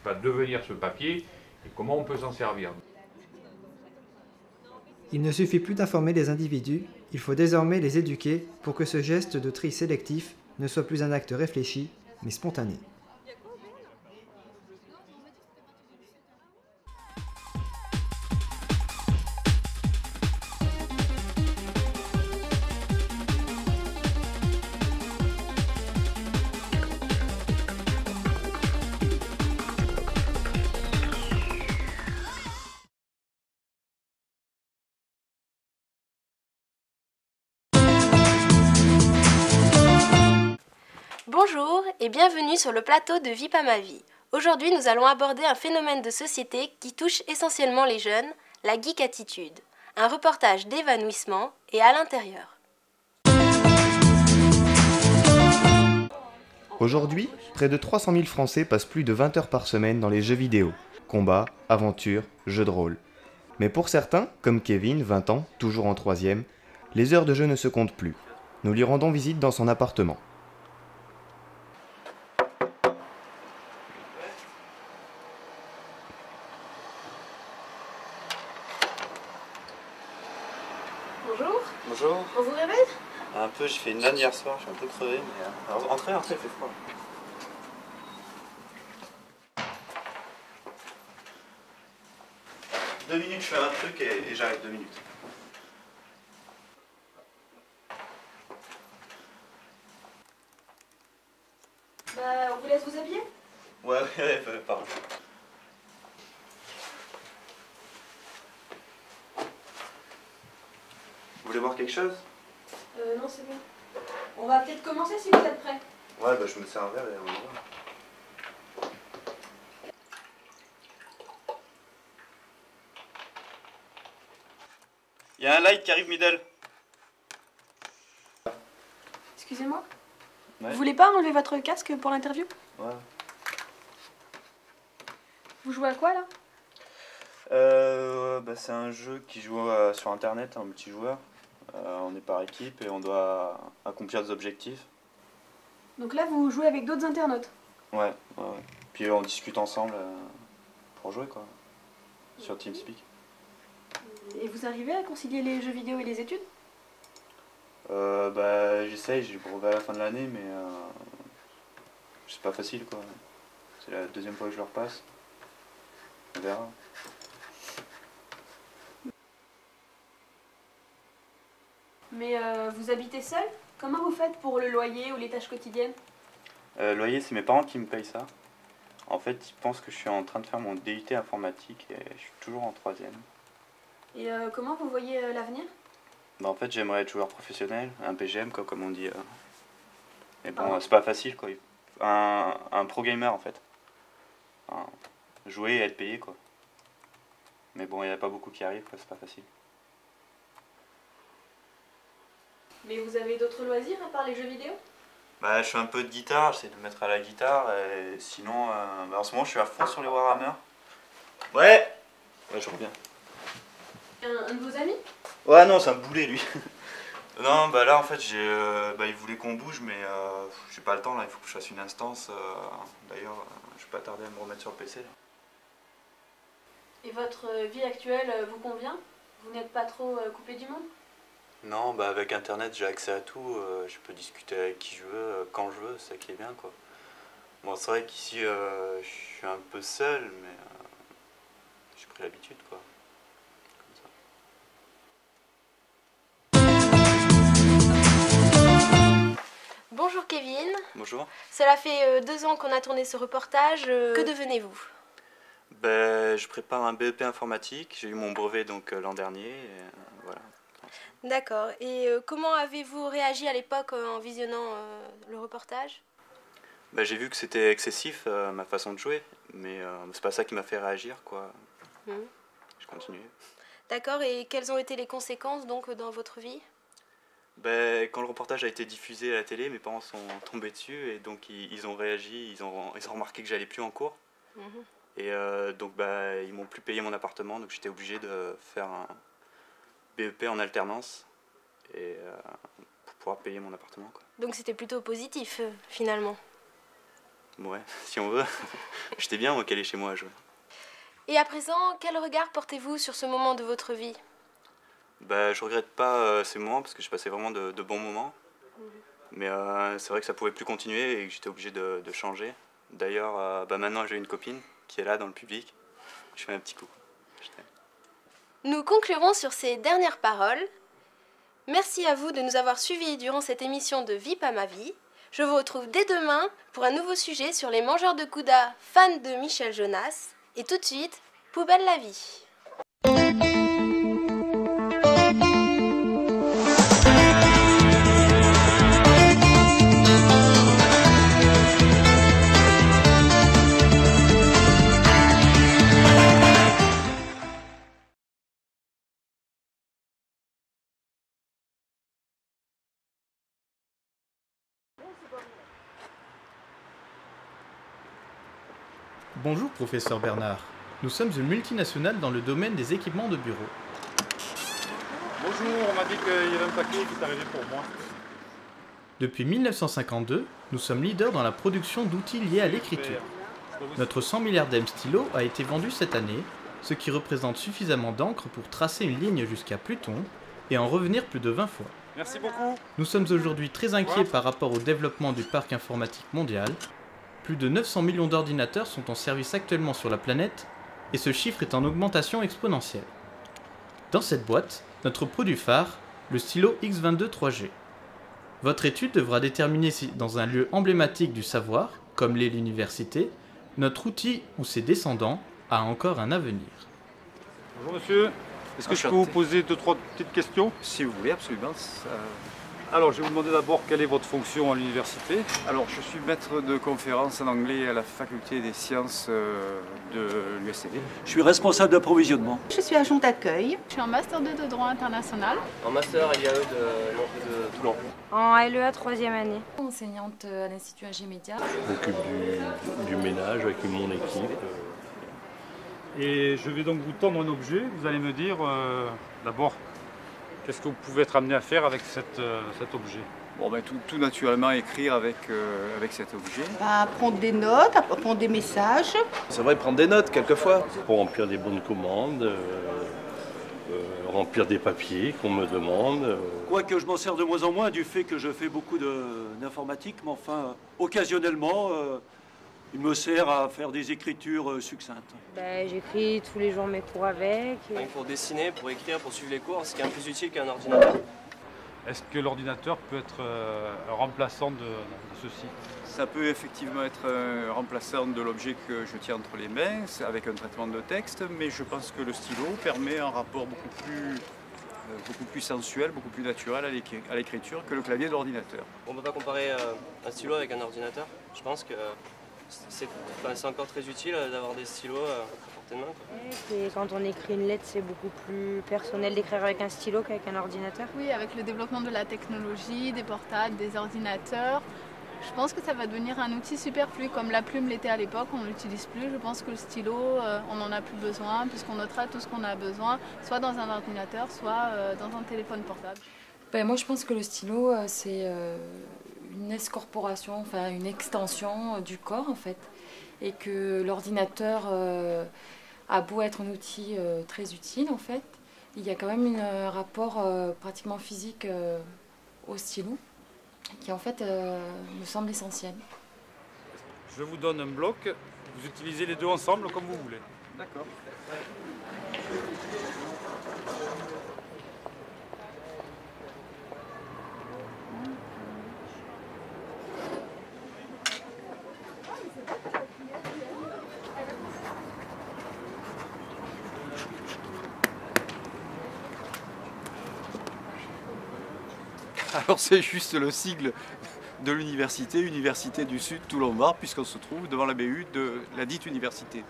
va devenir ce papier et comment on peut s'en servir.
Il ne suffit plus d'informer les individus, il faut désormais les éduquer pour que ce geste de tri sélectif ne soit plus un acte réfléchi, mais spontané.
Bonjour et bienvenue sur le plateau de Vie pas ma vie. Aujourd'hui, nous allons aborder un phénomène de société qui touche essentiellement les jeunes, la geek attitude. Un reportage d'évanouissement et à l'intérieur.
Aujourd'hui, près de 300 000 Français passent plus de 20 heures par semaine dans les jeux vidéo. Combats, aventures, jeux de rôle. Mais pour certains, comme Kevin, 20 ans, toujours en 3e, les heures de jeu ne se comptent plus. Nous lui rendons visite dans son appartement.
Bonjour.
Bonjour.
On vous réveille?
Un peu, j'ai fait une vanne hier soir, je suis un peu crevé, mais... Alors, entrez, il fait froid. Deux minutes, je fais un truc et j'arrive 2 minutes.
Bah, on vous laisse vous habiller?
Ouais, pardon. Vous voulez voir quelque chose?
Non, c'est bon. On va peut-être commencer si vous êtes prêts.
Ouais, bah je me sers un verre et on va voir. Il y a un light qui arrive middle.
Excusez-moi.
Ouais.
Vous voulez pas enlever votre casque pour l'interview?
Ouais.
Vous jouez à quoi là?
Bah, c'est un jeu qui joue sur internet, un multijoueur. On est par équipe et on doit accomplir des objectifs.
Donc là, vous jouez avec d'autres internautes?
Ouais. Puis on discute ensemble pour jouer quoi, sur TeamSpeak.
Et vous arrivez à concilier les jeux vidéo et les études?
Bah j'essaye, j'ai le brevet à la fin de l'année, mais c'est pas facile quoi. C'est la deuxième fois que je le repasse. On verra.
Mais vous habitez seul? Comment vous faites pour le loyer ou les tâches quotidiennes?
Le loyer, c'est mes parents qui me payent ça. En fait, ils pensent que je suis en train de faire mon DUT informatique et je suis toujours en 3e.
Et comment vous voyez l'avenir?
Bah, en fait, j'aimerais être joueur professionnel, un PGM quoi, comme on dit. Mais bon, c'est pas facile quoi. Un pro gamer en fait. Jouer et être payé quoi. Mais bon, il n'y a pas beaucoup qui arrivent quoi, c'est pas facile.
Mais vous avez d'autres loisirs à part les jeux vidéo?
Bah, je fais un peu de guitare, j'essaie de me mettre à la guitare, et sinon, bah, en ce moment, je suis à fond sur les Warhammer. Ouais, je reviens.
Un de vos amis?
Ouais, non, c'est un boulet, lui. Non, bah là, en fait, il voulait qu'on bouge, mais j'ai pas le temps, là, il faut que je fasse une instance. D'ailleurs, je vais pas tarder à me remettre sur le PC, là.
Et votre vie actuelle vous convient? Vous n'êtes pas trop coupé du monde?
Non, bah avec internet j'ai accès à tout, je peux discuter avec qui je veux, quand je veux, c'est ça qui est bien quoi. Bon c'est vrai qu'ici je suis un peu seul, mais j'ai pris l'habitude quoi.
Bonjour Kevin.
Bonjour.
Cela fait 2 ans qu'on a tourné ce reportage, que devenez-vous?
Ben, je prépare un BEP informatique, j'ai eu mon brevet donc l'an dernier, et, voilà.
D'accord. Et comment avez-vous réagi à l'époque en visionnant le reportage?
Bah, j'ai vu que c'était excessif ma façon de jouer, mais c'est pas ça qui m'a fait réagir quoi. Je continuais.
D'accord. Et quelles ont été les conséquences donc dans votre vie?
Bah, quand le reportage a été diffusé à la télé, mes parents sont tombés dessus et donc ils ont réagi, ils ont remarqué que j'allais plus en cours. Et donc bah, ils m'ont plus payé mon appartement, donc j'étais obligé de faire un BEP en alternance et pour pouvoir payer mon appartement quoi.
Donc c'était plutôt positif finalement.
Ouais, si on veut. J'étais bien moi calé chez moi à jouer.
Et à présent, quel regard portez-vous sur ce moment de votre vie?
Bah, je regrette pas ces moments parce que j'ai passé vraiment de bons moments. Mais c'est vrai que ça pouvait plus continuer et que j'étais obligé de changer. D'ailleurs, bah, maintenant j'ai une copine qui est là dans le public. Je fais un petit coucou.
Nous conclurons sur ces dernières paroles. Merci à vous de nous avoir suivis durant cette émission de Vie pas ma vie. Je vous retrouve dès demain pour un nouveau sujet sur les mangeurs de Gouda, fans de Michel Jonas. Et tout de suite, poubelle la vie.
Bonjour professeur Bernard. Nous sommes une multinationale dans le domaine des équipements de bureau.
Bonjour, on m'a dit qu'il y avait un paquet qui est arrivé pour moi.
Depuis 1952, nous sommes leaders dans la production d'outils liés à l'écriture. Notre 100 milliards stylo a été vendu cette année, ce qui représente suffisamment d'encre pour tracer une ligne jusqu'à Pluton et en revenir plus de 20 fois.
Merci beaucoup.
Nous sommes aujourd'hui très inquiets par rapport au développement du parc informatique mondial. Plus de 900 millions d'ordinateurs sont en service actuellement sur la planète et ce chiffre est en augmentation exponentielle. Dans cette boîte, notre produit phare, le stylo X22 3G. Votre étude devra déterminer si, dans un lieu emblématique du savoir, comme l'est l'université, notre outil ou ses descendants a encore un avenir.
Bonjour monsieur, est-ce que je peux vous poser 2-3 petites questions?
Si vous voulez, absolument.
Alors, je vais vous demander d'abord quelle est votre fonction à l'université.
Alors, je suis maître de conférence en anglais à la faculté des sciences de l'USCD.
Je suis responsable d'approvisionnement.
Je suis agent d'accueil.
Je suis en master 2 de droit international.
En master IAE de Toulon.
En LEA 3e année.
Enseignante à l'Institut Ingémédia.
Je m'occupe du ménage avec mon équipe.
Et je vais donc vous tendre un objet. Vous allez me dire d'abord qu'est-ce que vous pouvez être amené à faire avec cet objet.
Bon, ben, tout naturellement écrire avec cet objet.
Prendre des notes, prendre des messages.
C'est vrai, prendre des notes quelquefois. Pour remplir des bonnes commandes, remplir des papiers qu'on me demande. Quoique je m'en sers de moins en moins du fait que je fais beaucoup d'informatique, mais enfin, occasionnellement, il me sert à faire des écritures succinctes.
J'écris tous les jours mes cours avec.
Pour dessiner, pour écrire, pour suivre les cours, ce qui est un peu plus utile qu'un ordinateur.
Est-ce que l'ordinateur peut être remplaçant de ceci?
Ça peut effectivement être remplaçant de l'objet que je tiens entre les mains, avec un traitement de texte, mais je pense que le stylo permet un rapport beaucoup plus sensuel, beaucoup plus naturel à l'écriture que le clavier de l'ordinateur.
On ne peut pas comparer un stylo avec un ordinateur. Je pense que c'est encore très utile d'avoir des stylos à portée de main.
Et quand on écrit une lettre, c'est beaucoup plus personnel d'écrire avec un stylo qu'avec un ordinateur.
Oui, avec le développement de la technologie, des portables, des ordinateurs, je pense que ça va devenir un outil superflu. Comme la plume l'était à l'époque, on ne l'utilise plus. Je pense que le stylo, on n'en a plus besoin puisqu'on notera tout ce qu'on a besoin, soit dans un ordinateur, soit dans un téléphone portable.
Moi, je pense que le stylo, c'est une escorporation, enfin une extension du corps en fait, et que l'ordinateur a beau être un outil très utile en fait, il y a quand même un rapport pratiquement physique au stylo qui en fait me semble essentiel.
Je vous donne un bloc, vous utilisez les deux ensemble comme vous voulez.
D'accord. Alors c'est juste le sigle de l'université, Université du Sud Toulon-Var, puisqu'on se trouve devant la BU de la dite université.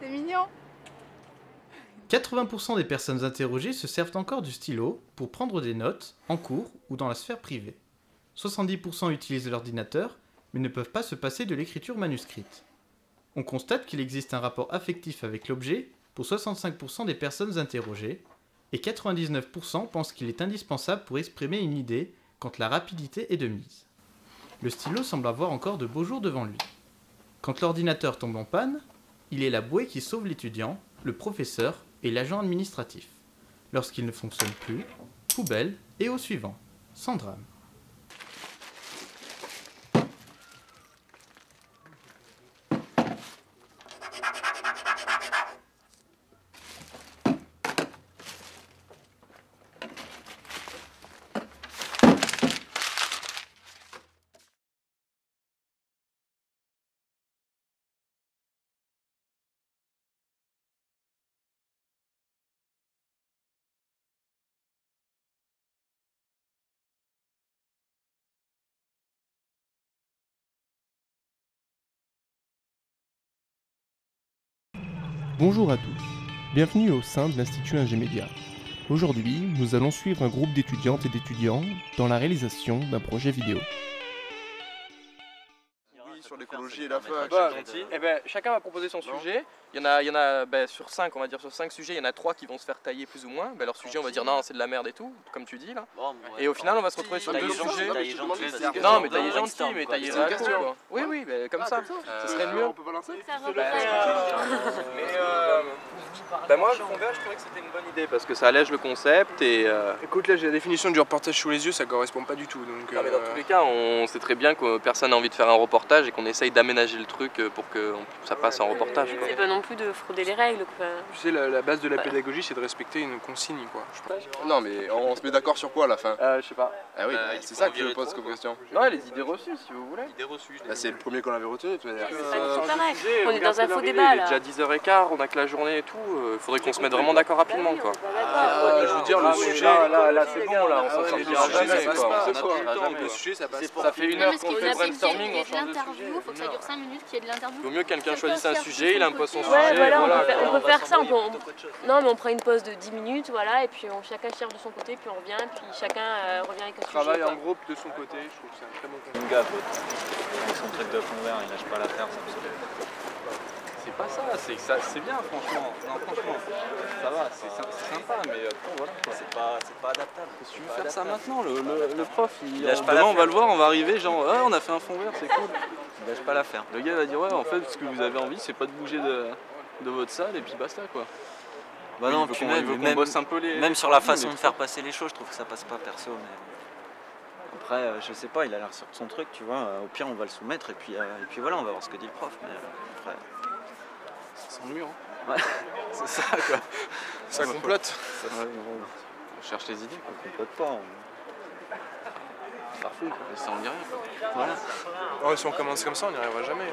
C'est mignon.
80% des personnes interrogées se servent encore du stylo pour prendre des notes, en cours ou dans la sphère privée. 70% utilisent l'ordinateur, mais ne peuvent pas se passer de l'écriture manuscrite. On constate qu'il existe un rapport affectif avec l'objet pour 65% des personnes interrogées, et 99% pensent qu'il est indispensable pour exprimer une idée quand la rapidité est de mise. Le stylo semble avoir encore de beaux jours devant lui. Quand l'ordinateur tombe en panne, il est la bouée qui sauve l'étudiant, le professeur et l'agent administratif. Lorsqu'il ne fonctionne plus, poubelle et au suivant, sans drame.
Bonjour à tous, bienvenue au sein de l'Institut Ingémédia. Aujourd'hui, nous allons suivre un groupe d'étudiantes et d'étudiants dans la réalisation d'un projet vidéo.
sur l'écologie et la fac.
Eh ben, chacun va proposer son sujet. Il y en a sur 5, on va dire sur 5 sujets, il y en a 3 qui vont se faire tailler plus ou moins. Ben, leur sujet, on va dire non, c'est de la merde et tout, comme tu dis là. Et au final, on va se retrouver sur 2 sujets. Non, mais tailler gentil, mais tailler réaliste. Oui, ben, comme ça. Ce serait mieux.
On peut balancer.
Ben moi, le fond vert, je trouvais que c'était une bonne idée parce que ça allège le concept et...
Écoute, là j'ai la définition du reportage sous les yeux, ça correspond pas du tout. Donc,
non, mais dans tous les cas, on sait très bien que personne n'a envie de faire un reportage et qu'on essaye d'aménager le truc pour que ça passe en reportage.
C'est pas non plus de frauder les règles. Quoi.
Tu sais, la base de la pédagogie, c'est de respecter une consigne, quoi.
Non, mais on se met d'accord sur quoi à la fin?
Je sais pas.
Ah oui, c'est ça que je pose comme question.
Ouais, les idées reçues, si vous voulez.
Idées reçues. Bah, c'est le premier qu'on avait retenu, de toute manière.
On est dans un faux débat, là.
Il est déjà 10h15, on a que la journée et tout. Il faudrait qu'on se mette vraiment d'accord rapidement, quoi.
Je veux dire, le sujet...
Là, c'est bon, là, on s'en sortira jamais, quoi.
Le sujet, ça passe pas.
Ça fait 1 heure qu'on fait le brainstorming, on change de sujet.
Il faut que ça dure 5 minutes, qu'il y ait de l'interview.
Il vaut mieux que quelqu'un choisisse un sujet, il impose son sujet.
Ouais, voilà, on peut faire ça. Non, mais on prend une pause de 10 minutes, voilà, et puis chacun cherche de son côté, puis on revient, puis chacun revient avec un sujet.
Travaille en groupe de son côté, je trouve que c'est un très bon concept.
Une gaffe, avec son truc de fond vert, il lâche pas l'affaire, ça me saoule.
C'est pas ça, c'est bien franchement. Non, franchement, ça va, c'est sympa, mais bon, voilà.
C'est pas adaptable.
Si tu veux faire ça maintenant, le prof, demain on va le voir, on va arriver genre, on a fait un fond vert, c'est cool.
Il lâche pas l'affaire.
Le gars va dire, ouais, en fait, ce que vous avez envie, c'est pas de bouger de votre salle, et puis basta, quoi.
Bah non, puis même sur la façon de faire passer les choses, je trouve que ça passe pas perso. Mais... Après, je sais pas, il a l'air sur son truc, tu vois. Au pire, on va le soumettre, et puis voilà, on va voir ce que dit le prof. Mais après...
Ça sent le mur. Hein.
Ouais, c'est ça, quoi.
Ça complote.
On cherche les idées, quoi.
On complote pas.
Parfait, mais ça on dit rien, quoi.
Voilà.
Ouais, si on commence comme ça, on n'y arrivera jamais.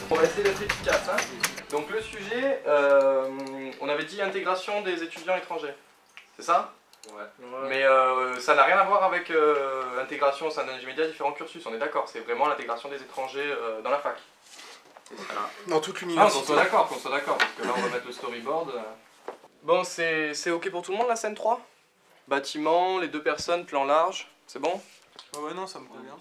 On va essayer d'être efficace. Hein. Donc le sujet, on avait dit intégration des étudiants étrangers. C'est ça? Ouais. Mais ça n'a rien à voir avec intégration au sein d'un média différents cursus, on est d'accord. C'est vraiment l'intégration des étrangers dans la fac.
Dans toute l'université.
Qu'on soit d'accord, parce que là on va mettre le storyboard. Bon, c'est ok pour tout le monde la scène 3? Bâtiment, les 2 personnes, plan large, c'est bon?
Ouais, non, ça me convient.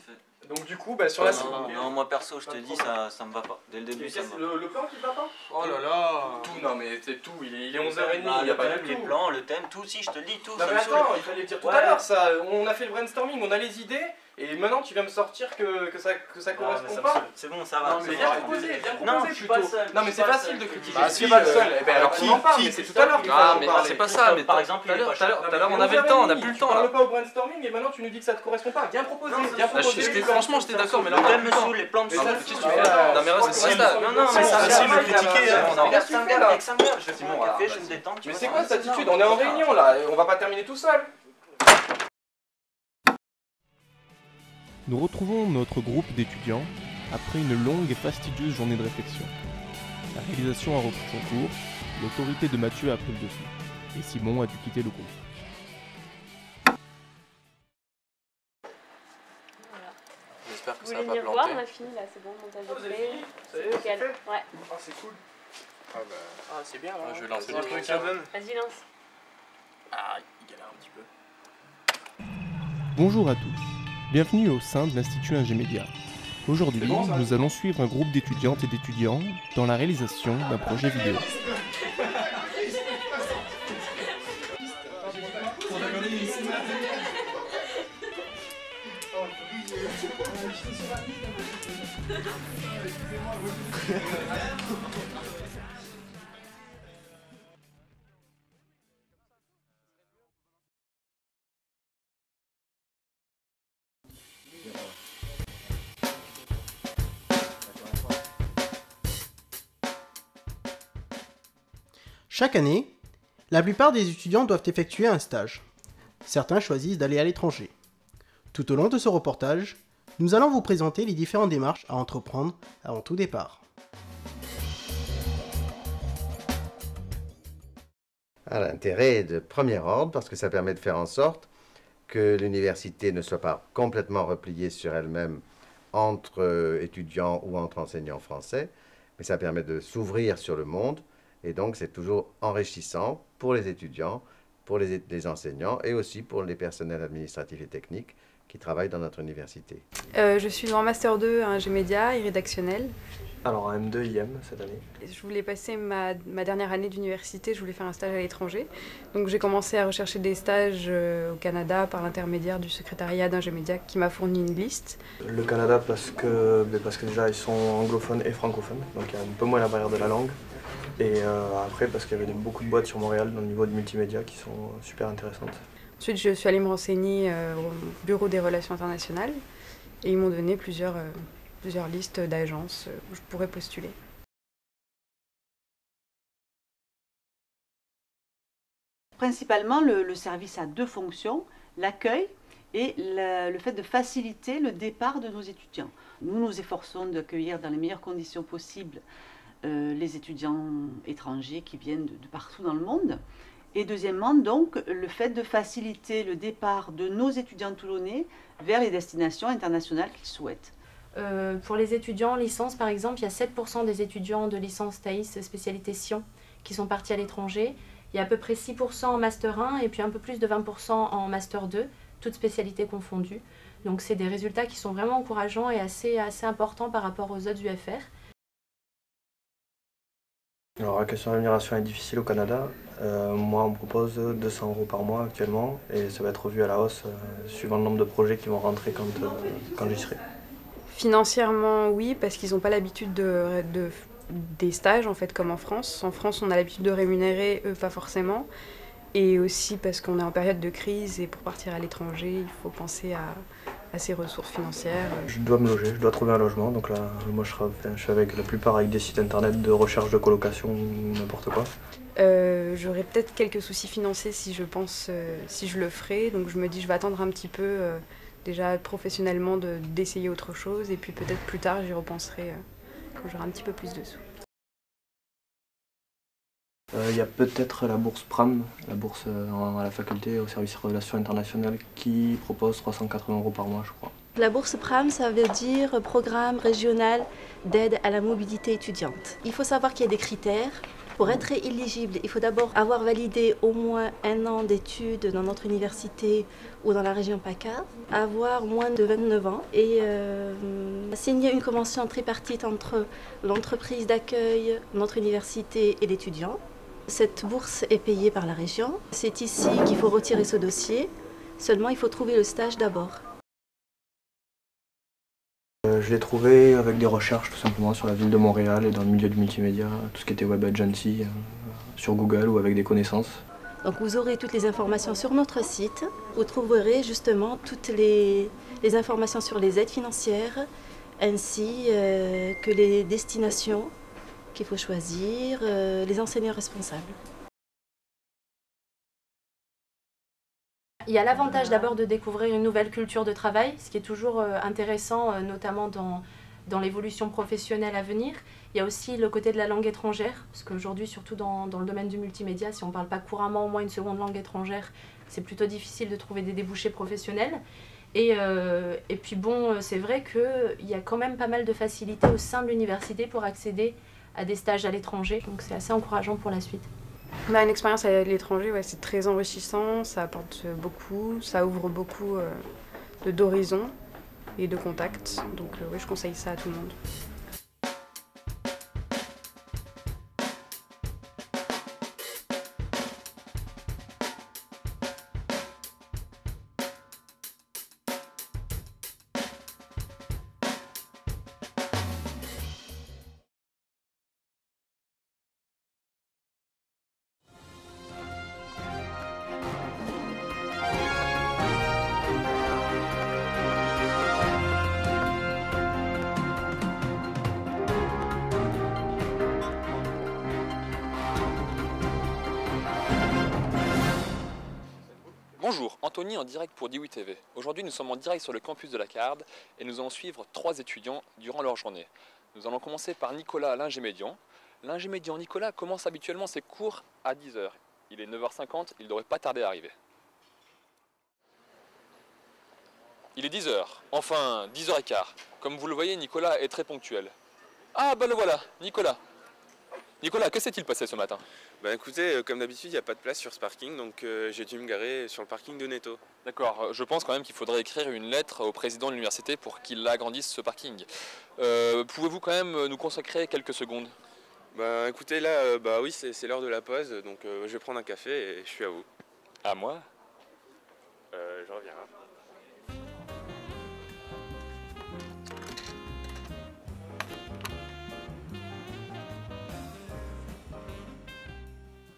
Donc du coup, sur la scène...
Non, moi perso, je te dis, ça me va pas. Dès le début, ça me va pas.
Le plan qui va pas?
Oh là là.
Tout, non mais c'est tout, il est 11h30, il n'y a pas de tout.
Les plans, le thème, tout, si, je te le dis, tout.
Non mais attends, il fallait le dire tout à l'heure, ça. On a fait le brainstorming, on a les idées, et maintenant tu viens me sortir que ça correspond pas.
C'est bon, ça va.
Mais bien proposé
Non, je suis pas le seul.
Non mais c'est facile de critiquer.
Bah si, pas le seul.
Eh ben alors on en parle, mais c'est tout à l'heure qu'il fallait en parler.
C'est pas ça, mais par exemple,
tout à l'heure on avait le temps, on n'a plus le temps. On parle pas au brainstorming et maintenant tu nous dis que ça te correspond pas. Bien proposé, bien proposé.
Franchement, j'étais d'accord, mais là, le thème me saoule, les plans me saoulent.
Qu'est-ce que tu fais? Non mais reste là.
Non, mais ça
facile de critiquer.
Regarde ça me gave, avec ça me gave. Je vais prendre mon café, je vais me détendre.
Mais c'est quoi cette attitude? On est en réunion là, on va pas terminer tout seul.
Nous retrouvons notre groupe d'étudiants après une longue et fastidieuse journée de réflexion. La réalisation a repris son cours, l'autorité de Mathieu a pris le dessus, et Simon a dû quitter le groupe.
J'espère que
Vous
ça
voulez
va pas
venir voir?
planter.
On a fini là, c'est bon, le montage
Vous
est
avez
fait.
fini? Ça y est,
Nickel.
c'est fait?
Ouais.
Ah, c'est cool. Ah bah... Ah, c'est bien là.
Je vais lancer
le truc, ça donne.
Vas-y, lance.
Ah, il galère un petit peu.
Bonjour à tous, bienvenue au sein de l'Institut Ingémédia. Aujourd'hui, nous allons suivre un groupe d'étudiantes et d'étudiants dans la réalisation d'un projet vidéo.
Chaque année, la plupart des étudiants doivent effectuer un stage. Certains choisissent d'aller à l'étranger. Tout au long de ce reportage, nous allons vous présenter les différentes démarches à entreprendre avant tout départ.
L'intérêt est de premier ordre parce que ça permet de faire en sorte que l'université ne soit pas complètement repliée sur elle-même entre étudiants ou entre enseignants français, mais ça permet de s'ouvrir sur le monde, et donc c'est toujours enrichissant pour les étudiants, pour les enseignants et aussi pour les personnels administratifs et techniques qui travaillent dans notre université.
Je suis en Master 2 à Ingé Média et rédactionnel.
Alors en M2 IM cette année.
Je voulais passer ma dernière année d'université, je voulais faire un stage à l'étranger. Donc j'ai commencé à rechercher des stages au Canada par l'intermédiaire du secrétariat d'Ingé Média qui m'a fourni une liste.
Le Canada parce que déjà ils sont anglophones et francophones, donc il y a un peu moins la barrière de la langue. Et après parce qu'il y avait beaucoup de boîtes sur Montréal dans le niveau de multimédia qui sont super intéressantes.
Ensuite je suis allée me renseigner au Bureau des Relations Internationales et ils m'ont donné plusieurs listes d'agences où je pourrais postuler.
Principalement, le service a deux fonctions, l'accueil et le fait de faciliter le départ de nos étudiants. Nous nous efforçons d'accueillir dans les meilleures conditions possibles les étudiants étrangers qui viennent de partout dans le monde. Et deuxièmement, donc, le fait de faciliter le départ de nos étudiants toulonnais vers les destinations internationales qu'ils souhaitent.
Pour les étudiants en licence, par exemple, il y a 7% des étudiants de licence Thaïs spécialité Sion qui sont partis à l'étranger. Il y a à peu près 6% en Master 1 et puis un peu plus de 20% en Master 2, toutes spécialités confondues. Donc c'est des résultats qui sont vraiment encourageants et assez importants par rapport aux autres UFR.
Alors la question de rémunération est difficile au Canada. Moi on me propose 200 € par mois actuellement et ça va être revu à la hausse suivant le nombre de projets qui vont rentrer quand j'y serai.
Financièrement, oui, parce qu'ils n'ont pas l'habitude des stages, en fait, comme en France. En France, on a l'habitude de rémunérer, eux, pas forcément. Et aussi parce qu'on est en période de crise et pour partir à l'étranger, il faut penser à ses ressources financières.
Je dois me loger, je dois trouver un logement. Donc là, moi, je suis avec la plupart avec des sites internet de recherche de colocation ou n'importe quoi.
J'aurais peut-être quelques soucis financiers si je le ferais. Donc je me dis, je vais attendre un petit peu... déjà professionnellement d'essayer autre chose et puis peut-être plus tard j'y repenserai quand j'aurai un petit peu plus de sous.
Il y a peut-être la bourse PRAM, la bourse à la faculté au service relations internationales qui propose 380 € par mois je crois.
La bourse PRAM, ça veut dire Programme régional d'aide à la mobilité étudiante. Il faut savoir qu'il y a des critères. Pour être éligible, il faut d'abord avoir validé au moins 1 an d'études dans notre université ou dans la région PACA, avoir moins de 29 ans et signer une convention tripartite entre l'entreprise d'accueil, notre université et l'étudiant. Cette bourse est payée par la région. C'est ici qu'il faut retirer ce dossier. Seulement, il faut trouver le stage d'abord.
Je l'ai trouvé avec des recherches tout simplement sur la ville de Montréal et dans le milieu du multimédia, tout ce qui était web agency, sur Google ou avec des connaissances.
Donc vous aurez toutes les informations sur notre site. Vous trouverez justement toutes les informations sur les aides financières ainsi que les destinations qu'il faut choisir, les enseignants responsables.
Il y a l'avantage d'abord de découvrir une nouvelle culture de travail, ce qui est toujours intéressant, notamment dans l'évolution professionnelle à venir. Il y a aussi le côté de la langue étrangère, parce qu'aujourd'hui, surtout dans le domaine du multimédia, si on ne parle pas couramment au moins une seconde langue étrangère, c'est plutôt difficile de trouver des débouchés professionnels. Et puis bon, c'est vrai qu'il y a quand même pas mal de facilités au sein de l'université pour accéder à des stages à l'étranger, donc c'est assez encourageant pour la suite.
Une expérience à l'étranger, ouais, c'est très enrichissant, ça apporte beaucoup, ça ouvre beaucoup d'horizons et de contacts. Donc oui, je conseille ça à tout le monde.
Bonjour, Anthony en direct pour DIWI TV. Aujourd'hui nous sommes en direct sur le campus de la CARD et nous allons suivre 3 étudiants durant leur journée. Nous allons commencer par Nicolas Lingémédian. Lingémédian Nicolas commence habituellement ses cours à 10 h. Il est 9h50, il ne devrait pas tarder à arriver. Il est 10h, enfin 10h15. Comme vous le voyez, Nicolas est très ponctuel. Ah bah le voilà, Nicolas. Nicolas, que s'est-il passé ce matin?
Bah écoutez, comme d'habitude, il n'y a pas de place sur ce parking, donc j'ai dû me garer sur le parking de Netto.
D'accord, je pense quand même qu'il faudrait écrire une lettre au président de l'université pour qu'il agrandisse ce parking. Pouvez-vous quand même nous consacrer quelques secondes?
Bah écoutez, là, bah oui, c'est l'heure de la pause, donc je vais prendre un café et je suis à vous.
À moi?
Je reviens.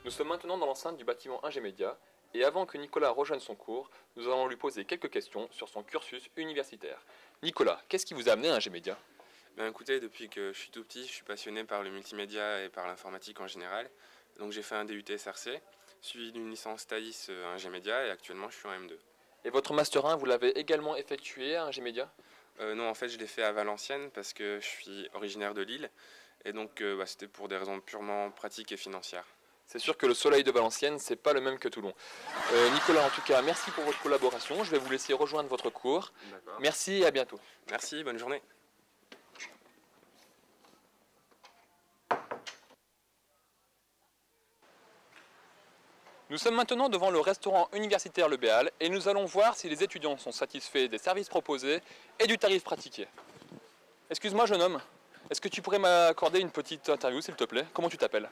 Nous sommes maintenant dans l'enceinte du bâtiment Ingémédia et avant que Nicolas rejoigne son cours, nous allons lui poser quelques questions sur son cursus universitaire. Nicolas, qu'est-ce qui vous a amené à Ingémédia?
Ben écoutez, depuis que je suis tout petit, je suis passionné par le multimédia et par l'informatique en général. Donc j'ai fait un DUT SRC, suivi d'une licence Thaïs Ingémédia et actuellement je suis en M2.
Et votre Master 1, vous l'avez également effectué à Ingémédia?
Non, en fait je l'ai fait à Valenciennes parce que je suis originaire de Lille et donc c'était pour des raisons purement pratiques et financières.
C'est sûr que le soleil de Valenciennes, c'est pas le même que Toulon. Nicolas, en tout cas, merci pour votre collaboration. Je vais vous laisser rejoindre votre cours. Merci et à bientôt.
Merci, bonne journée.
Nous sommes maintenant devant le restaurant universitaire Le Béal et nous allons voir si les étudiants sont satisfaits des services proposés et du tarif pratiqué. Excuse-moi, jeune homme, est-ce que tu pourrais m'accorder une petite interview, s'il te plaît? Comment tu t'appelles?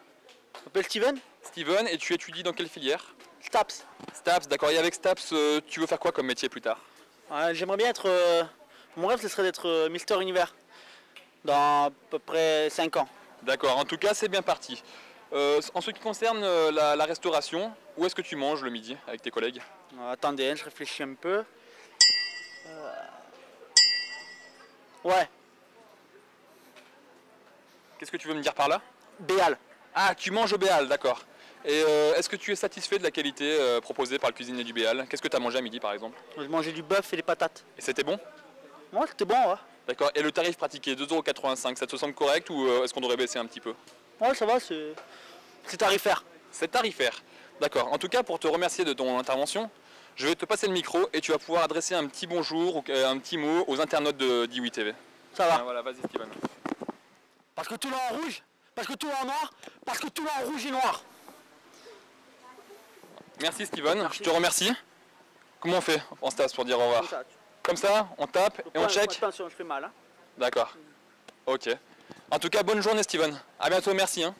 Je m'appelle Steven.
Steven, et tu étudies dans quelle filière?
STAPS.
STAPS, d'accord. Et avec STAPS, tu veux faire quoi comme métier plus tard?
J'aimerais bien être... mon rêve, ce serait d'être Mister Univers dans à peu près 5 ans.
D'accord, en tout cas, c'est bien parti. En ce qui concerne la restauration, où est-ce que tu manges le midi avec tes collègues?
Attendez, je réfléchis un peu. Ouais.
Qu'est-ce que tu veux me dire par là?
Béal.
Ah, tu manges au Béal, d'accord. Et est-ce que tu es satisfait de la qualité proposée par le cuisinier du Béal? Qu'est-ce que tu as mangé à midi par exemple?
J'ai mangé du bœuf et des patates.
Et c'était bon?
Ouais, c'était bon, ouais.
D'accord, et le tarif pratiqué, 2,85 €, ça te semble correct ou est-ce qu'on devrait baisser un petit peu?
Ouais, ça va, c'est tarifaire.
C'est tarifaire, d'accord. En tout cas, pour te remercier de ton intervention, je vais te passer le micro et tu vas pouvoir adresser un petit bonjour ou un petit mot aux internautes de Diwi TV.
Ça va.
Voilà, vas-y Steven.
Parce que tout est en rouge, parce que tout est en noir, parce que tout est en rouge et noir.
Merci Steven, je te remercie. Comment on fait en stage pour dire au revoir? Comme ça, on tape et on check.
Attention, je fais mal. Hein.
D'accord. Ok. En tout cas, bonne journée Steven. À bientôt, merci. Hein.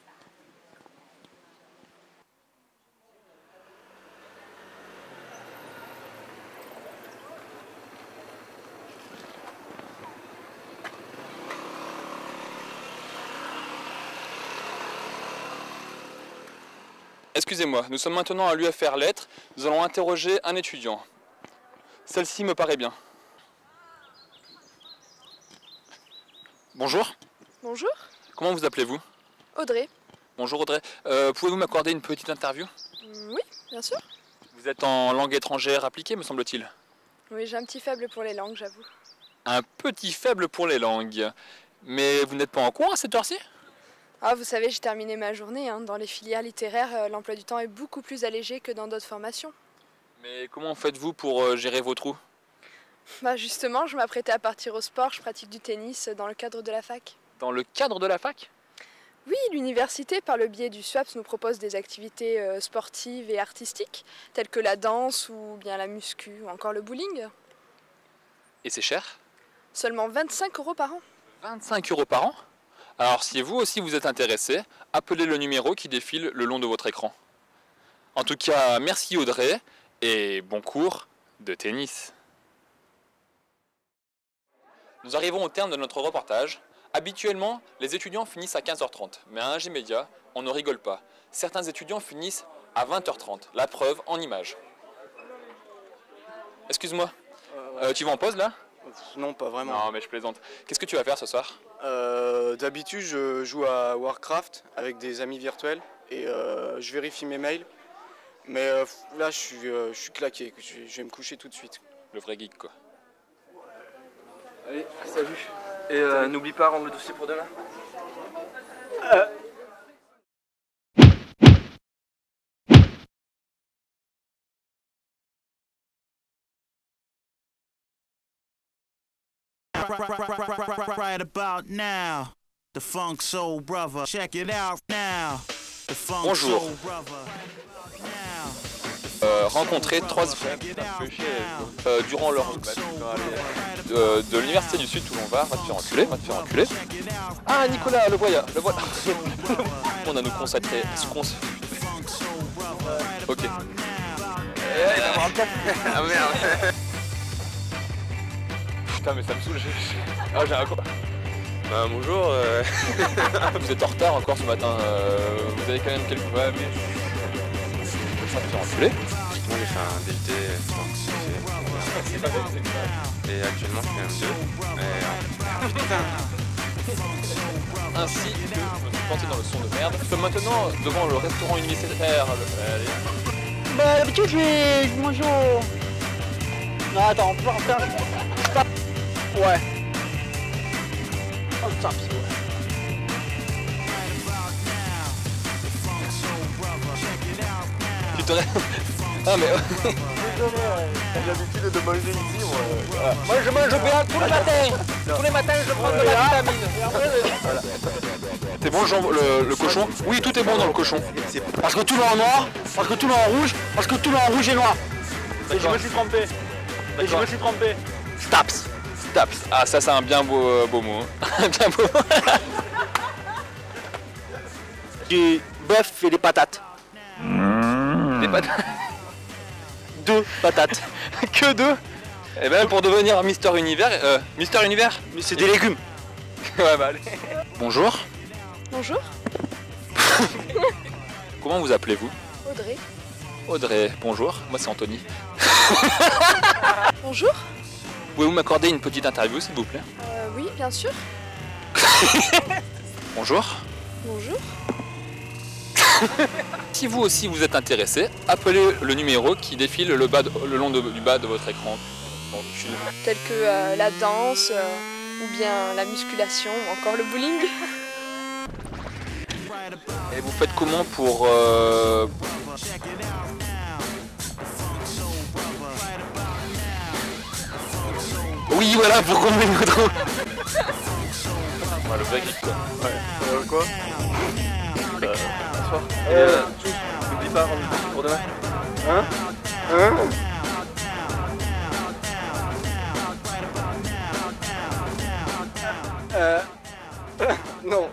Excusez-moi, nous sommes maintenant à l'UFR Lettres. Nous allons interroger un étudiant. Celle-ci me paraît bien. Bonjour.
Bonjour.
Comment vous appelez-vous?
Audrey.
Bonjour Audrey. Pouvez-vous m'accorder une petite interview?
Oui, bien sûr.
Vous êtes en langue étrangère appliquée, me semble-t-il?
Oui, j'ai un petit faible pour les langues, j'avoue.
Un petit faible pour les langues. Mais vous n'êtes pas en cours à cette heure-ci?
Ah, vous savez, j'ai terminé ma journée. Hein. Dans les filières littéraires, l'emploi du temps est beaucoup plus allégé que dans d'autres formations.
Mais comment faites-vous pour gérer vos trous?
Bah justement, je m'apprêtais à partir au sport, je pratique du tennis dans le cadre de la fac.
Dans le cadre de la fac?
Oui, l'université, par le biais du SWAPS, nous propose des activités sportives et artistiques, telles que la danse ou bien la muscu ou encore le bowling.
Et c'est cher?
Seulement 25 € par an.
25 € par an? Alors si vous aussi vous êtes intéressé, appelez le numéro qui défile le long de votre écran. En tout cas, merci Audrey et bon cours de tennis. Nous arrivons au terme de notre reportage. Habituellement, les étudiants finissent à 15h30, mais à Ingémédia, on ne rigole pas. Certains étudiants finissent à 20h30, la preuve en images. Excuse-moi, tu vas en pause là?
Non, pas vraiment.
Non, mais je plaisante. Qu'est-ce que tu vas faire ce soir?
D'habitude, je joue à Warcraft avec des amis virtuels et je vérifie mes mails. Mais là, je suis claqué. Je vais me coucher tout de suite.
Le vrai geek, quoi.
Allez, salut. Et n'oublie pas à rendre le dossier pour demain.
Right about now, the funk soul brother. Check it out now. The funk
Bonjour.
soul brother.
Rencontré 3 durant leur de l'université du Sud Toulon-Var. Va te faire enculer, va te faire enculer. Ah Nicolas, le voilà, le voilà. On a nous consacré ce qu'on se... Ok.
Ah merde.
Putain mais ça me saoule, ah j'ai un quoi.
Bah bonjour.
Vous êtes en retard encore ce matin, vous avez quand même quelques... Ouais mais... Ça te fait enculer.
Moi j'ai fait un DUT et actuellement je suis M2.
Ainsi que je me suis planté dans le son de merde. Nous sommes maintenant devant le restaurant universitaire.
Bah d'habitude je mange au... Non attends, on peut en faire... Ouais. Oh putain,
Tu te rêves. Ah mais...
J'ai l'habitude de manger ici, moi.
Moi je mange bien tous les matins. Tous les matins je prends de la vitamine.
C'est bon le cochon? Oui, tout est bon dans le cochon.
Parce que tout est en noir, parce que tout est en rouge, parce que tout est en rouge et noir. Et je me suis trompé. Et je me suis trompé.
Staps. Staps. Ah ça c'est un bien beau mot. Un bien beau mot.
Du bœuf et des patates.
Des patates.
2 patates.
Que 2? Et ben pour devenir Mister Univers, Mister Univers?
C'est des légumes.
Ouais bah allez. Bonjour.
Bonjour.
Comment vous appelez-vous?
Audrey.
Audrey, bonjour. Moi c'est Anthony.
Bonjour.
Pouvez-vous m'accorder une petite interview s'il vous plaît?
Oui, bien sûr.
Bonjour.
Bonjour.
Si vous aussi vous êtes intéressé, appelez le numéro qui défile le long du bas de votre écran.
Tels que la danse, ou bien la musculation, ou encore le bowling.
Et vous faites comment pour... Oui voilà, pour qu'on me retrouve. Ouais, le vrai geek quoi.
Ouais. Quoi n'oublie pas, on est pour demain. Hein? Non.